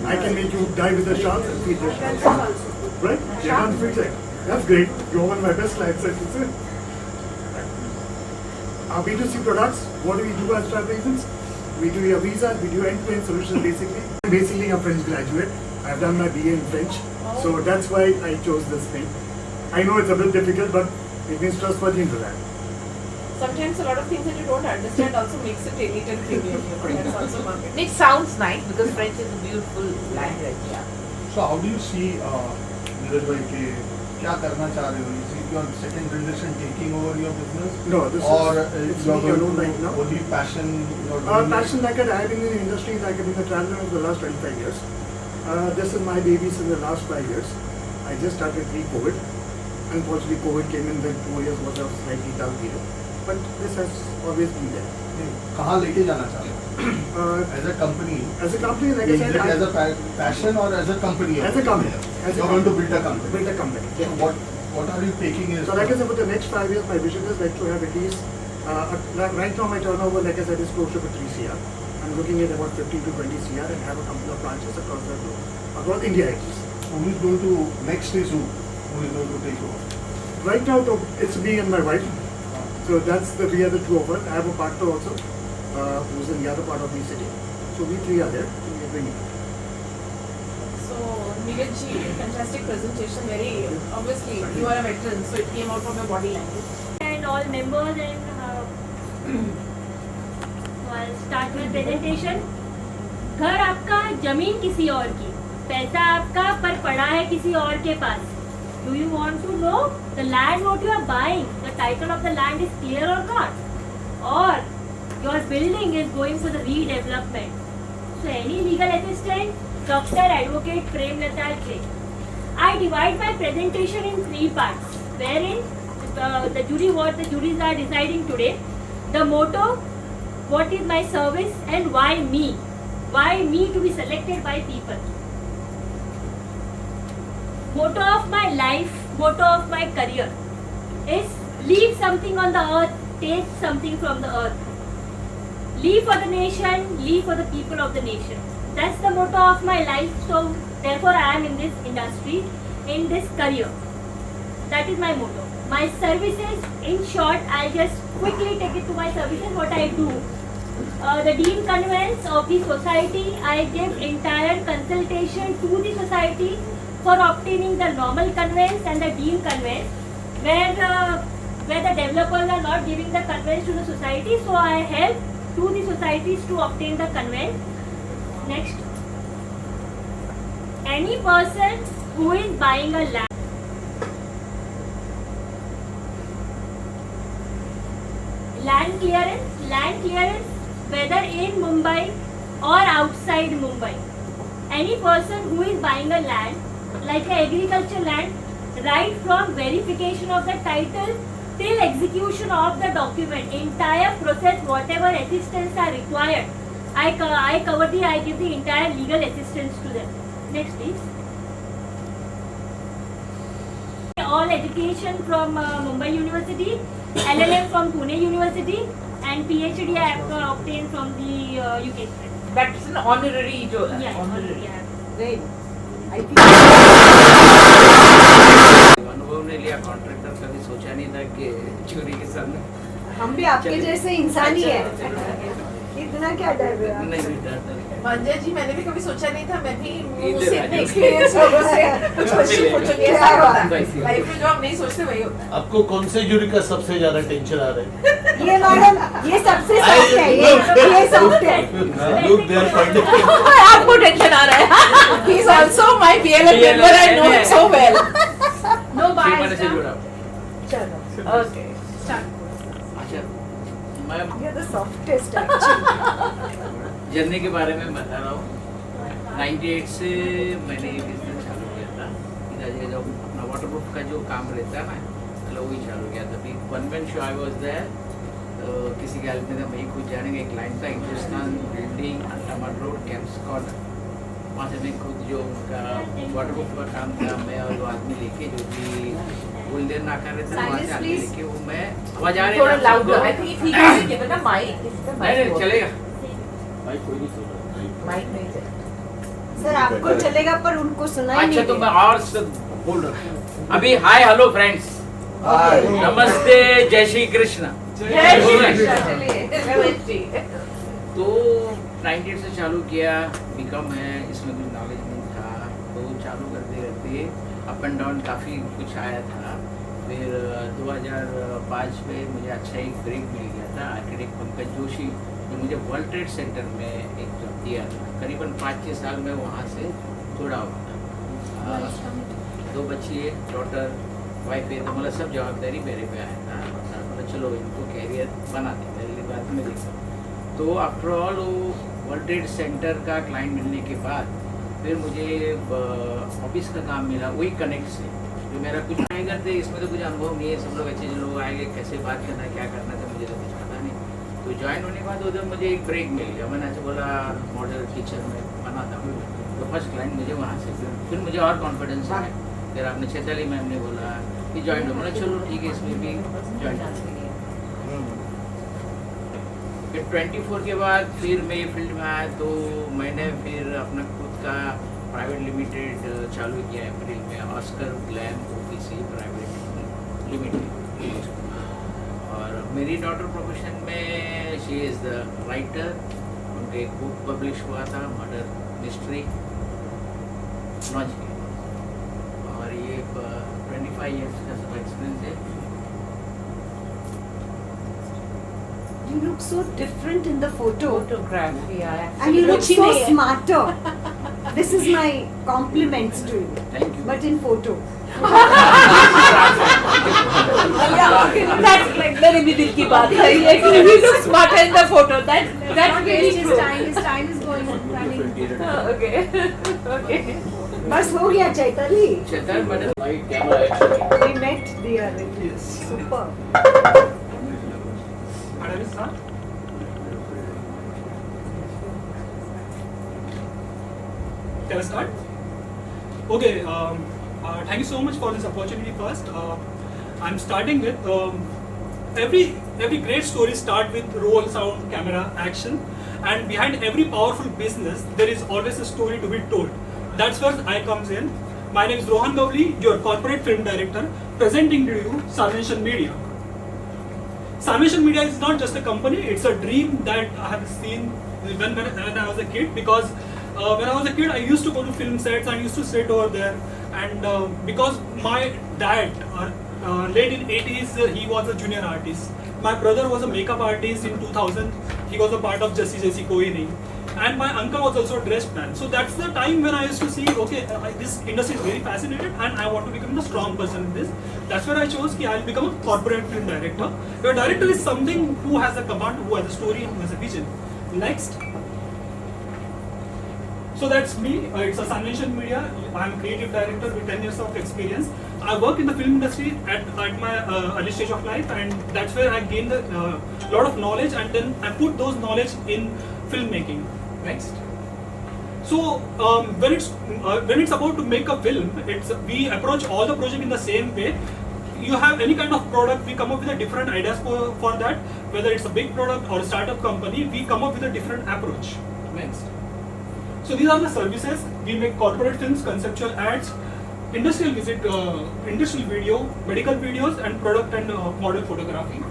I can make you die with the sharks and feed the sharks. Right? You've done fixing. That's great. You're one of my best clients, I should say. Our B2C products, what do we do as travel agents? We do your visas, we do end-to-end solutions basically. I'm basically a French graduate. I've done my BA in French. So that's why I chose this thing. I know it's a bit difficult, but it means trustworthy and reliable. Sometimes a lot of things that you don't understand also makes it elite and premium. That's also marketing. It sounds nice because French is a beautiful language. Yeah. So how do you see Neeraj bhai ke क्या करना चाह रहे हो? Is it your second generation taking over your business? No, this or it's you me are alone right now. only passion? You're doing Passion like I've been in the industry, like I've been a traveler for the last 25 years. This is my baby since the last 5 years. I just started pre-COVID. Unfortunately, COVID came in when 2 years was a slightly dull period. But this has always been there. कहाँ लेके जाना चाह रहे हो? As a company. As a company, like I Is said, it as a passion or as a company? as a company. As a You're going to build a company. Build a company. So what are you taking is? So like I said, for the next 5 years, my vision is like to have at least, right now my turnover, like I said, is close to 3 CR. I'm looking at about 15 to 20 CR and have a couple of branches across the globe, across India at least. Who is going to, next is who? Who is going to take over? Right now, it's me and my wife. So we are the two of us. I have a partner also, who's in the other part of the city. So we three are there. So we are doing it. So, Neeraj ji, fantastic presentation. Very obviously, you are a veteran, so it came out from your body language. And all members and so I'll start my presentation. घर आपका, जमीन किसी और की, पैसा आपका पर पड़ा है किसी और के पास. Do you want to know the land what you are buying? The title of the land is clear or not? Or your building is going for the redevelopment. So any legal assistant, doctor, advocate, Premlata J. I divide my presentation in 3 parts, wherein the juries are deciding today. The motto, what is my service and why me? Why me to be selected by people? Motto of my life, motto of my career is leave something on the earth, take something from the earth. Leave for the nation, leave for the people of the nation. That's the motto of my life. So therefore I am in this industry, in this career. That is my motto. My services, in short, I'll just quickly take it to my services, what I do. The Dean Convents of the society, I give entire consultation to the society for obtaining the normal conveyance and the Dean conveyance, where the developers are not giving the conveyance to the society, so I help to the societies to obtain the conveyance. Next. Any person who is buying a land. Land clearance, whether in Mumbai or outside Mumbai. Any person who is buying a land, like an agriculture land, right from verification of the title till execution of the document, entire process, whatever assistance are required, I give the entire legal assistance to them. Next, please. All education from Mumbai University, LLM from Pune University, and PhD I have obtained from the UK. That's an honorary job. Yeah, honorary. yeah. Very. I think. अनुभव ने लिया contractor कभी सोचा नहीं था कि चोरी के सामने हम भी आपके जैसे इंसान ही है इतना क्या डर रहे हो नहीं डर मंजय जी मैंने भी कभी सोचा नहीं था मैं भी इधर मुझसे आ इतने जाओ। एक्सपीरियंस लोगों से कुछ क्वेश्चन पूछूंगी ऐसा क्या होता बात है लाइफ में जो हम नहीं सोचते वही होता है आपको कौन से जुरी का सबसे ज्यादा टेंशन आ रहा है? ये मैडम ये सबसे सॉफ्ट है ये सॉफ्ट है Look, they are finding. आपको टेंशन आ रहा है ही is also my PLF member I know him so well no मैंने से बाय जुड़ा चलो ओके स्टार्ट अच्छा मैं ये तो सॉफ्टेस्ट एक्चुअली जर्नी के बारे में बता रहा हूँ 98 से मैंने ये बिजनेस चालू किया था इधर जब अपना वाटरप्रूफ का जो काम रहता है ना मतलब वही चालू किया था अभी one man show I was there किसी की हेल्प में था वही खुद जाने का एक लाइन था Hindustan building Andaman road camps corner वहाँ से मैं खुद जो उनका वाटरप्रूफ का काम था मैं और वो आदमी लेके जो भी गोल्डन नाका रहता है वहाँ से आदमी लेके वो मैं आवाज आ रही थोड़ा है लाउडर आई थिंक ठीक है कि ना माइक नहीं चलेगा भाई कोई नहीं सुन रहा। माइक नहीं चलेगा सर आपको चलेगा पर उनको सुनाई नहीं अच्छा तो मैं देगा। और सब बोल रहा हूँ अभी हाय हेलो फ्रेंड्स नमस्ते जय श्री कृष्ण जय श्री कृष्ण चलिए नमस्ते तो 98 से चालू किया बीकॉम है इसमें कुछ नॉलेज नहीं था तो चालू करते करते अप एंड डाउन काफ़ी कुछ आया था फिर 2005 में मुझे अच्छा एक ब्रेक मिल गया था आर्किटेक्ट पंकज जोशी ने मुझे वर्ल्ड ट्रेड सेंटर में एक जॉब दिया था करीबन 5-6 साल में वहाँ से जुड़ा हुआ था 2 बच्चे डॉटर वाइफ है तो मतलब सब जवाबदारी मेरे पे आया था मतलब चलो इनको कैरियर बनाते मेरे लिए बात में देखा तो आफ्टर ऑल वो वर्ल्ड ट्रेड सेंटर का क्लाइंट मिलने के बाद फिर मुझे ऑफिस का काम मिला वही कनेक्ट से जो मेरा कुछ नहीं करते इसमें तो कुछ अनुभव नहीं है सब लोग अच्छे लोग आएंगे कैसे बात करना क्या करना था मुझे तो कुछ पता नहीं तो ज्वाइन होने के बाद उधर मुझे एक ब्रेक मिल गया मैंने ऐसे बोला मॉडल टीचर में बनाता हूँ तो फर्स्ट क्लाइंट मुझे वहाँ से फिर मुझे और कॉन्फिडेंस आया फिर आपने चैताली मैम ने बोला कि ज्वाइन हो बोला चलो ठीक है इसमें भी ज्वाइन फिर 24 के बाद फिर मैं ये फील्ड में आया तो मैंने फिर अपना खुद का प्राइवेट लिमिटेड चालू किया अप्रैल में Oscar glam OPC private limited और मेरी डॉटर प्रोफेशन में शी इज़ द राइटर उनका एक बुक पब्लिश हुआ था मर्डर मिस्ट्री लॉन्च किया और ये 25 ईयर्स का सब एक्सपीरियंस है You look so different in the photo. photograph yeah And you look so smarter. This is my compliments to you. Thank you. But in photo. that's like very दिल की बात है ये कि he looks smarter in the photo that's really true His time is going running. okay बस हो गया चैताली. चेतन मैंने light camera action We met the other day. Super. Can I start? Okay, thank you so much for this opportunity first. I'm starting with every great story start with roll, sound, camera, action, and behind every powerful business there is always a story to be told. That's where I comes in. My name is Rohan Gavli, your corporate film director, presenting to you Salvation Media. Salvation Media is not just a company, it's a dream that I have seen when I was a kid, because when I was a kid I used to go to film sets, I used to sit over there, and because my dad, late in 80s, he was a junior artist. My brother was a makeup artist in 2000, he was a part of Jesse Koi Nahi. and my uncle was also a dressed man. So that's the time when I used to see, okay, this industry is very fascinated and I want to become the strong person in this. That's where I chose that I'll become a corporate film director. Your director is something who has a command, who has a story, and who has a vision. Next. So that's me. It's a Sunvention Media. I'm a creative director with 10 years of experience. I work in the film industry at my early stage of life, and that's where I gained a lot of knowledge, and then I put those knowledge in filmmaking. Next. So when it's about to make a film, we approach all the project in the same way. You have any kind of product, we come up with a different ideas for that. Whether it's a big product or a startup company, we come up with a different approach. Next. So these are the services. We make corporate films, conceptual ads, industrial visit, industrial video, medical videos, and product and model photography.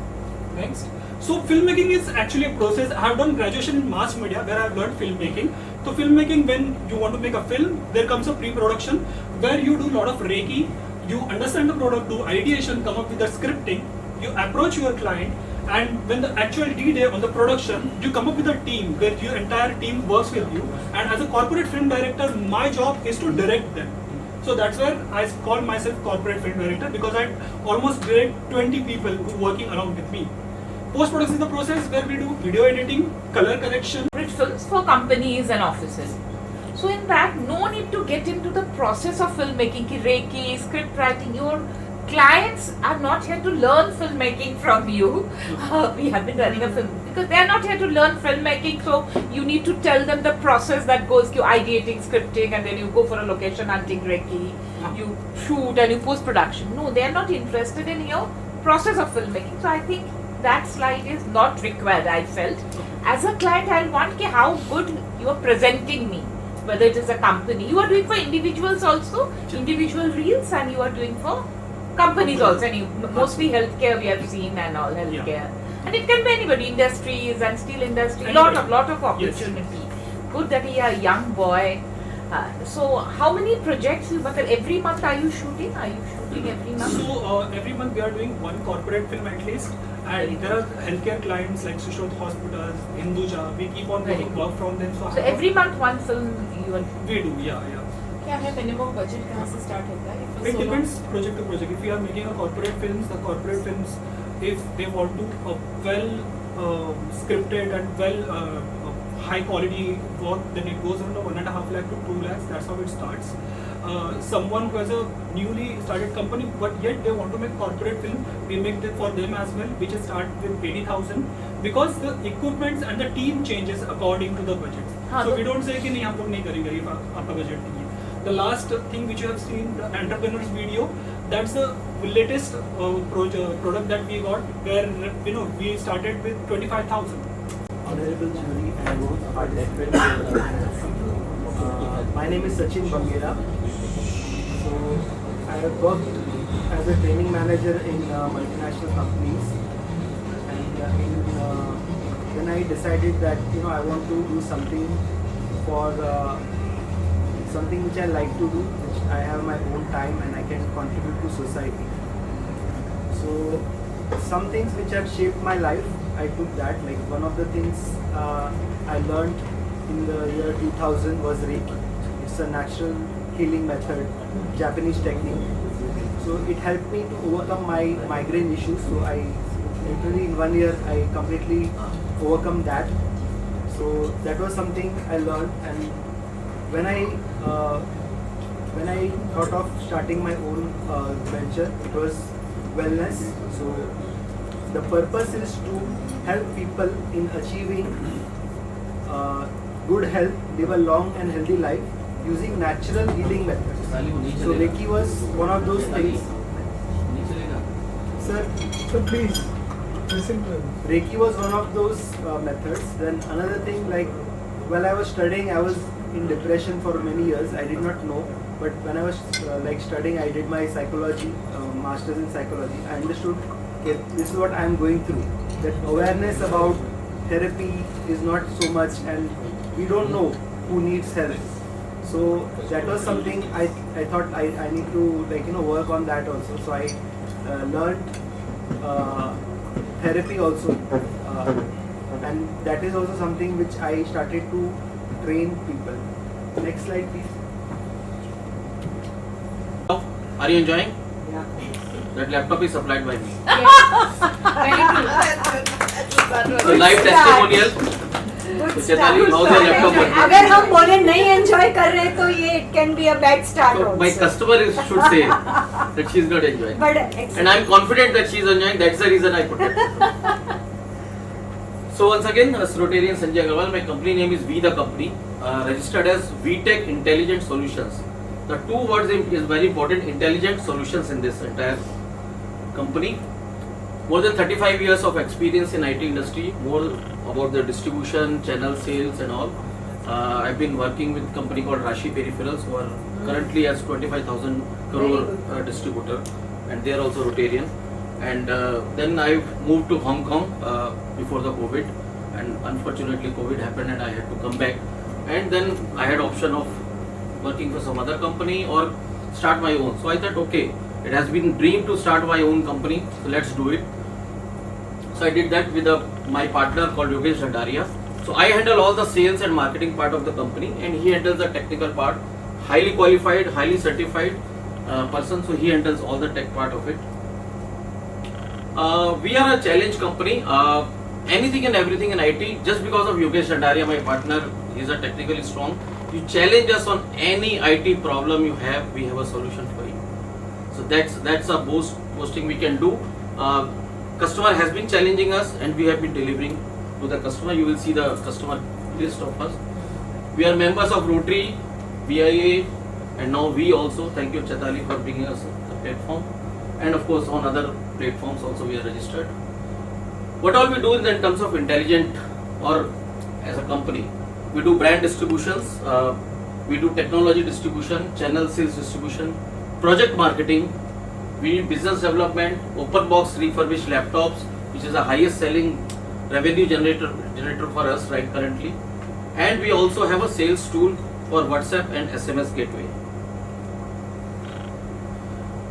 Next. So filmmaking is actually a process. I have done graduation in mass media where I have learned filmmaking. So filmmaking, when you want to make a film, there comes a pre-production where you do a lot of Reiki, you understand the product, do ideation, come up with the scripting, you approach your client, and when the actual D-Day on the production, you come up with a team where your entire team works with you. And as a corporate film director, my job is to direct them. So that's where I call myself corporate film director, because I almost direct 20 people who are working along with me. Post-production is the process where we do video editing, color correction. Films for companies and offices. So in that, no need to get into the process of filmmaking, ki Reiki, script writing. Your clients are not here to learn filmmaking from you. We have been running a film because they are not here to learn filmmaking. So you need to tell them the process that goes to ideating, scripting, and then you go for a location hunting Reiki. You shoot and you post-production. No, they are not interested in your process of filmmaking. So I think that slide is not required, I felt. As a client, I want how good you are presenting me. Whether it is a company, you are doing for individuals also, individual reels, and you are doing for companies also, and you, mostly healthcare we have seen and all healthcare. Yeah. And it can be anybody, industries and steel industry, lot of opportunity. Yes. Good that you are a young boy. So how many projects every month are you shooting? Are you shooting every month? So every month we are doing one corporate film at least, and there are healthcare clients like Sushruth Hospitals, Hinduja. We keep on getting work from them. So every month one film you are. We do, yeah. क्या है minimum budget कहाँ से start होता है? It depends project to project. If we are making a corporate films, the corporate films, if they want to well scripted and well high quality work, then it goes on to 1.5 lakh to 2 lakhs. That's how it starts. Someone who has a newly started company but yet they want to make corporate film, we make that for them as well, which is start with 80,000, because the equipments and the team changes according to the budget. So we don't say कि नहीं आप लोग नहीं करेंगे ये आपका budget नहीं है. The last thing which you have seen, the entrepreneurs video, that's the latest product that we got, where we started with 25,000. Honorable jury and our dead my name is Sachin Bangera. So I have worked as a training manager in multinational companies, and then I decided that I want to do something for something which I like to do, which I have my own time and I can contribute to society. So some things which have shaped my life, I took that. Like one of the things I learned in the year 2000 was Reiki. It's a natural healing method, Japanese technique. So it helped me to overcome my migraine issues. So I literally in 1 year I completely overcome that. So that was something I learned, and when I thought of starting my own venture, it was wellness. So the purpose is to help people in achieving good health, live a long and healthy life using natural healing methods. So Reiki was one of those things. Sir, please listen to him. Reiki was one of those methods. Then another thing, like while I was studying, I was in depression for many years. I did not know, but when I was studying, I did my psychology, masters in psychology. I understood, okay, this is what I am going through. That awareness about therapy is not so much, and we don't know who needs help. So that was something I thought I need to work on that also. So I learned therapy also, and that is also something which I started to train people. Next slide, please. Are you enjoying? Yeah. That laptop is supplied by me. Very So live testimonial. So Chaitali, how's your laptop working? अगर हम बोले नहीं enjoy कर रहे तो ये it can be a bad start So also. my customer should say that she's not enjoying. But And I'm confident that she's enjoying. That's the reason I put it. So once again, Rotarian Sanjay Agarwal. My company name is We the Company, registered as VTech Intelligent Solutions. The two words is very important: intelligent solutions in this entire company. More than 35 years of experience in IT industry. More about the distribution, channel sales, and all. I've been working with a company called Rashi Peripherals, who are currently as 25,000 crore distributor, and they are also Rotarian. And then I moved to Hong Kong before the COVID, and unfortunately COVID happened and I had to come back. And then I had option of working for some other company or start my own. So I thought, okay, it has been dream to start my own company, so let's do it. So I did that with my partner called Yogesh Bhandaria. So I handle all the sales and marketing part of the company, and he handles the technical part. Highly qualified, highly certified person, so he handles all the tech part of it. We are a challenge company. Anything and everything in IT. Just because of Yogesh Bhandaria, my partner, he is a technically strong. You challenge us on any IT problem you have, we have a solution for you. So that's a boasting we can do. Customer has been challenging us, and we have been delivering to the customer. You will see the customer list of us. We are members of Rotary, BIA, and now we also. Thank you, Chaitali, for bringing us the platform. And of course, on other platforms also we are registered. What all we do in terms of intelligent or as a company? We do brand distributions, we do technology distribution, channel sales distribution, project marketing, we do business development, open box refurbished laptops, which is the highest selling revenue generator for us right currently. And we also have a sales tool for WhatsApp and SMS gateway.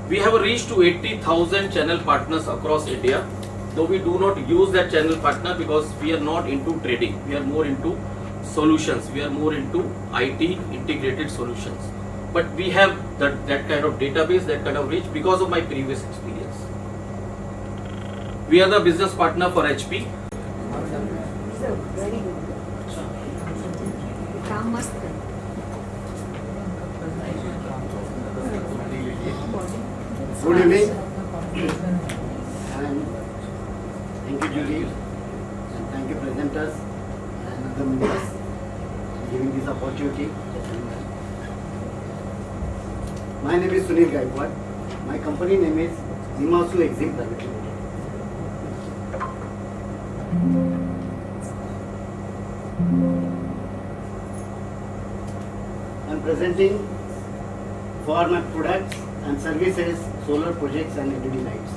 We have a reach to 80,000 channel partners across India, though we do not use that channel partner because we are not into trading, we are more into solutions, we are more into IT integrated solutions. But we have that kind of database, that kind of reach because of my previous experience. We are the business partner for HP. So, very good. काम मस्त है. Good evening, and thank you, Julie, and thank you, presenters and other members, for giving this opportunity. My name is Sunil Gaikwad. My company name is Nimasu Exim Private Limited. I am presenting for my products and services, solar projects and LED lights.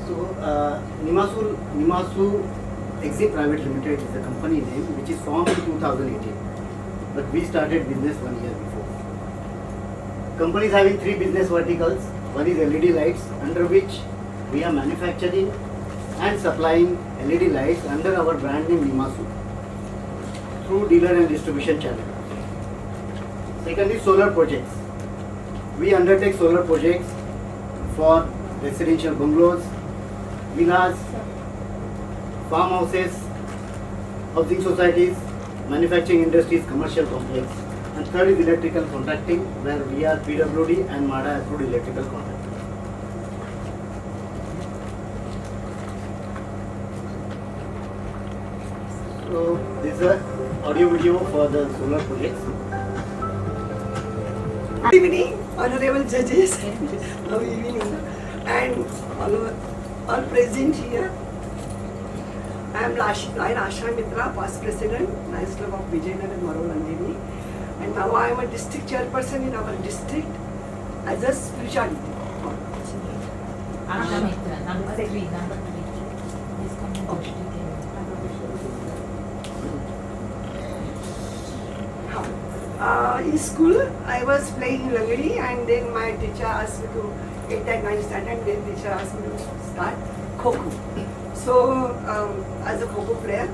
So, Nimasu Exim Private Limited is the company name which is formed in 2018. But we started business 1 year before. Company is having 3 business verticals. One is LED lights, under which we are manufacturing and supplying LED lights under our brand name Nimasu through dealer and distribution channel. Second is solar projects. We undertake solar projects for residential bungalows, villas, farmhouses, housing societies, manufacturing industries, commercial complex. And third is electrical contracting, where we are PWD and MADA approved electrical contractors. So this is an audio video for the solar projects. Good evening, honorable judges. Good evening, and all present here. I am Asha Mitra, past president, Lions Club of Vijayanagar, Marol Andheri, and now I am a district chairperson in our district as a spirituality. Asha Mitra, number 3. In school, I was playing Lagadi, and then my teacher asked me to 8th and 9th standard, and then teacher asked me to start Kho-Kho. So, as a Kho-Kho player,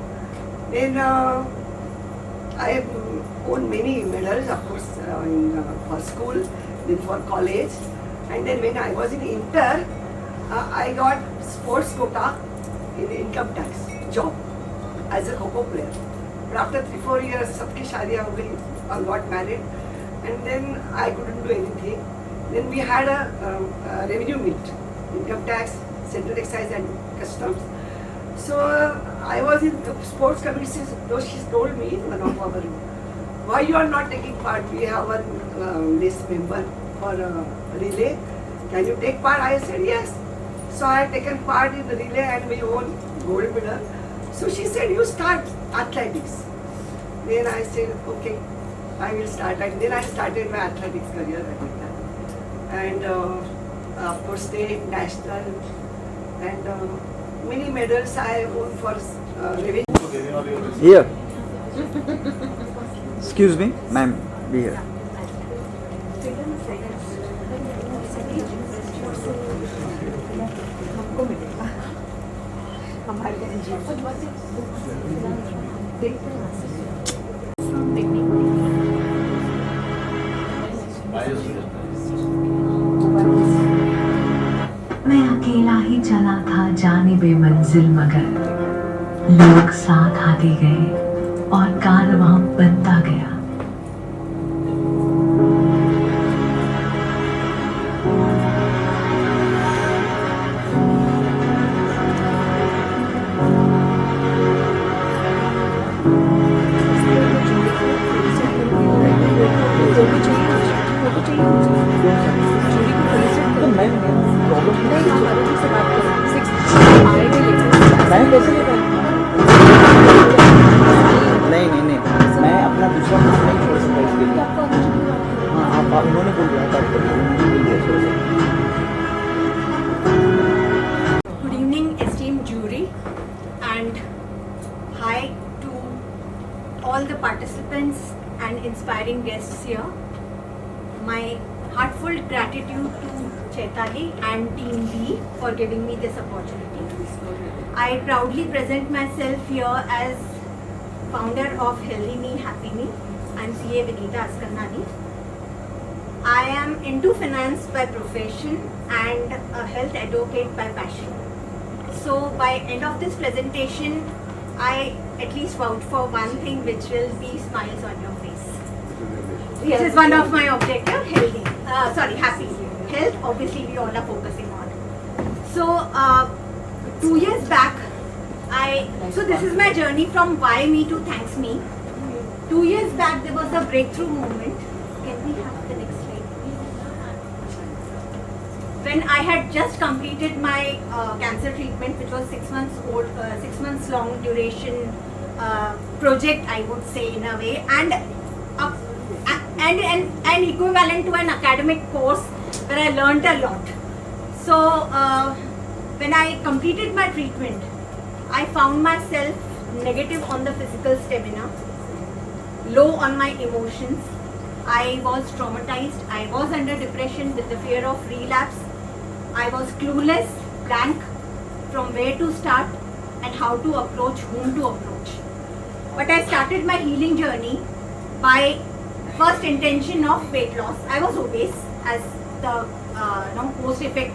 then I have won many medals, of course, for school, then for college, and then when I was in Inter, I got sports quota in income tax job as a Kho-Kho player. But after 3-4 years, सबकी शादियाँ हो गई, I got married, and then I couldn't do anything. Then we had a revenue meet, income tax, central excise and customs. So I was in the sports committee, so she told me, one of our, why you are not taking part? We have one this member for relay. Can you take part? I said yes. So I had taken part in the relay and we won gold medal. So she said, you start athletics. Then I said, okay, I will start. And then I started my athletics career like that. And of course state, national, and many medals I won for revenue. Here. Excuse me, ma'am, be here. मैं अकेला ही चला था जाने बेमंजिल मगर लोग साथ आते गए और कारवां बनता गया। नहीं, मैं अपना दूसरा काम नहीं छोड़ सकता इसके लिए। हाँ, आप उन्होंने बोल दिया था। Good evening, esteemed jury, and hi to all the participants and inspiring guests here. My heartfelt gratitude to Chaitali and Team B for giving me this opportunity. I proudly present myself here as founder of Healthy Me, Happy Me. I'm CA Vinita Askarnani. I am into finance by profession and a health advocate by passion. So by end of this presentation, I at least vouch for one thing, which will be smiles on your face. This is one of my objectives, happy. Health, obviously we all are focusing on. So 2 years back, so this is my journey from why me to thanks me. 2 years back, there was a breakthrough moment. Can we have the next slide? When I had just completed my cancer treatment, which was 6 months old, 6 months long duration project, I would say in a way, and equivalent to an academic course where I learnt a lot. So when I completed my treatment, I found myself negative on the physical stamina, low on my emotions. I was traumatized. I was under depression with the fear of relapse. I was clueless, blank from where to start and how to approach, whom to approach. But I started my healing journey by first intention of weight loss. I was obese as the post-effect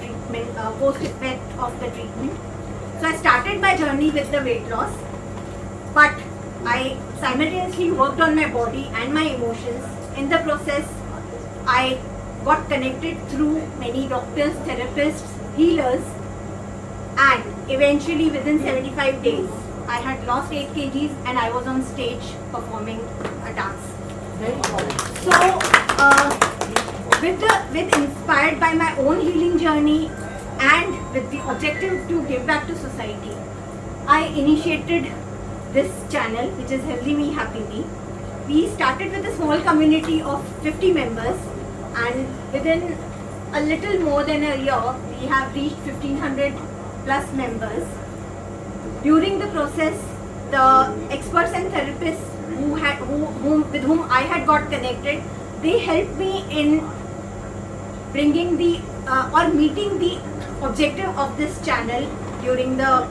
of the treatment. So I started my journey with the weight loss, but I simultaneously worked on my body and my emotions. In the process, I got connected through many doctors, therapists, healers, and eventually within 75 days, I had lost 8 kgs and I was on stage performing a dance. So, with inspired by my own healing journey and with the objective to give back to society, I initiated this channel, which is Healthy Me, Happy Me. We started with a small community of 50 members, and within a little more than a year, we have reached 1500 plus members. During the process, the experts and therapists with whom I had got connected, they helped me in bringing the or meeting the objective of this channel during the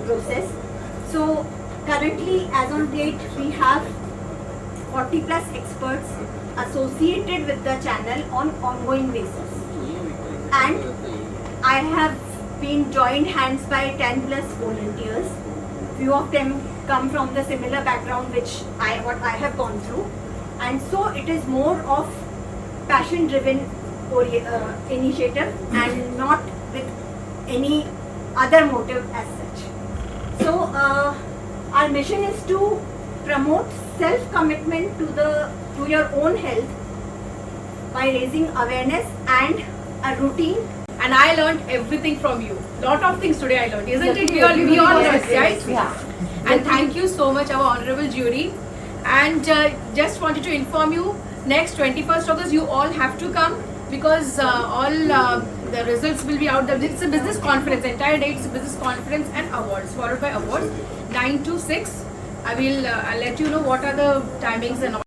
process. So currently, as on date, we have 40 plus experts associated with the channel on ongoing basis, and I have been joined hands by 10 plus volunteers. Few of them come from the similar background what I have gone through, and so it is more of passion driven initiative and not with any other motive as such. So our mission is to promote self commitment to your own health by raising awareness and a routine. And I learned everything from you. Lot of things today I learned, isn't it? We all learned, right? Yeah. And thank you so much, our honorable jury. And just wanted to inform you, next 21st August, you all have to come, because all the results will be out. It's a business conference, entire day it's a business conference and awards, followed by awards, 9 to 6. I'll let you know what are the timings and all.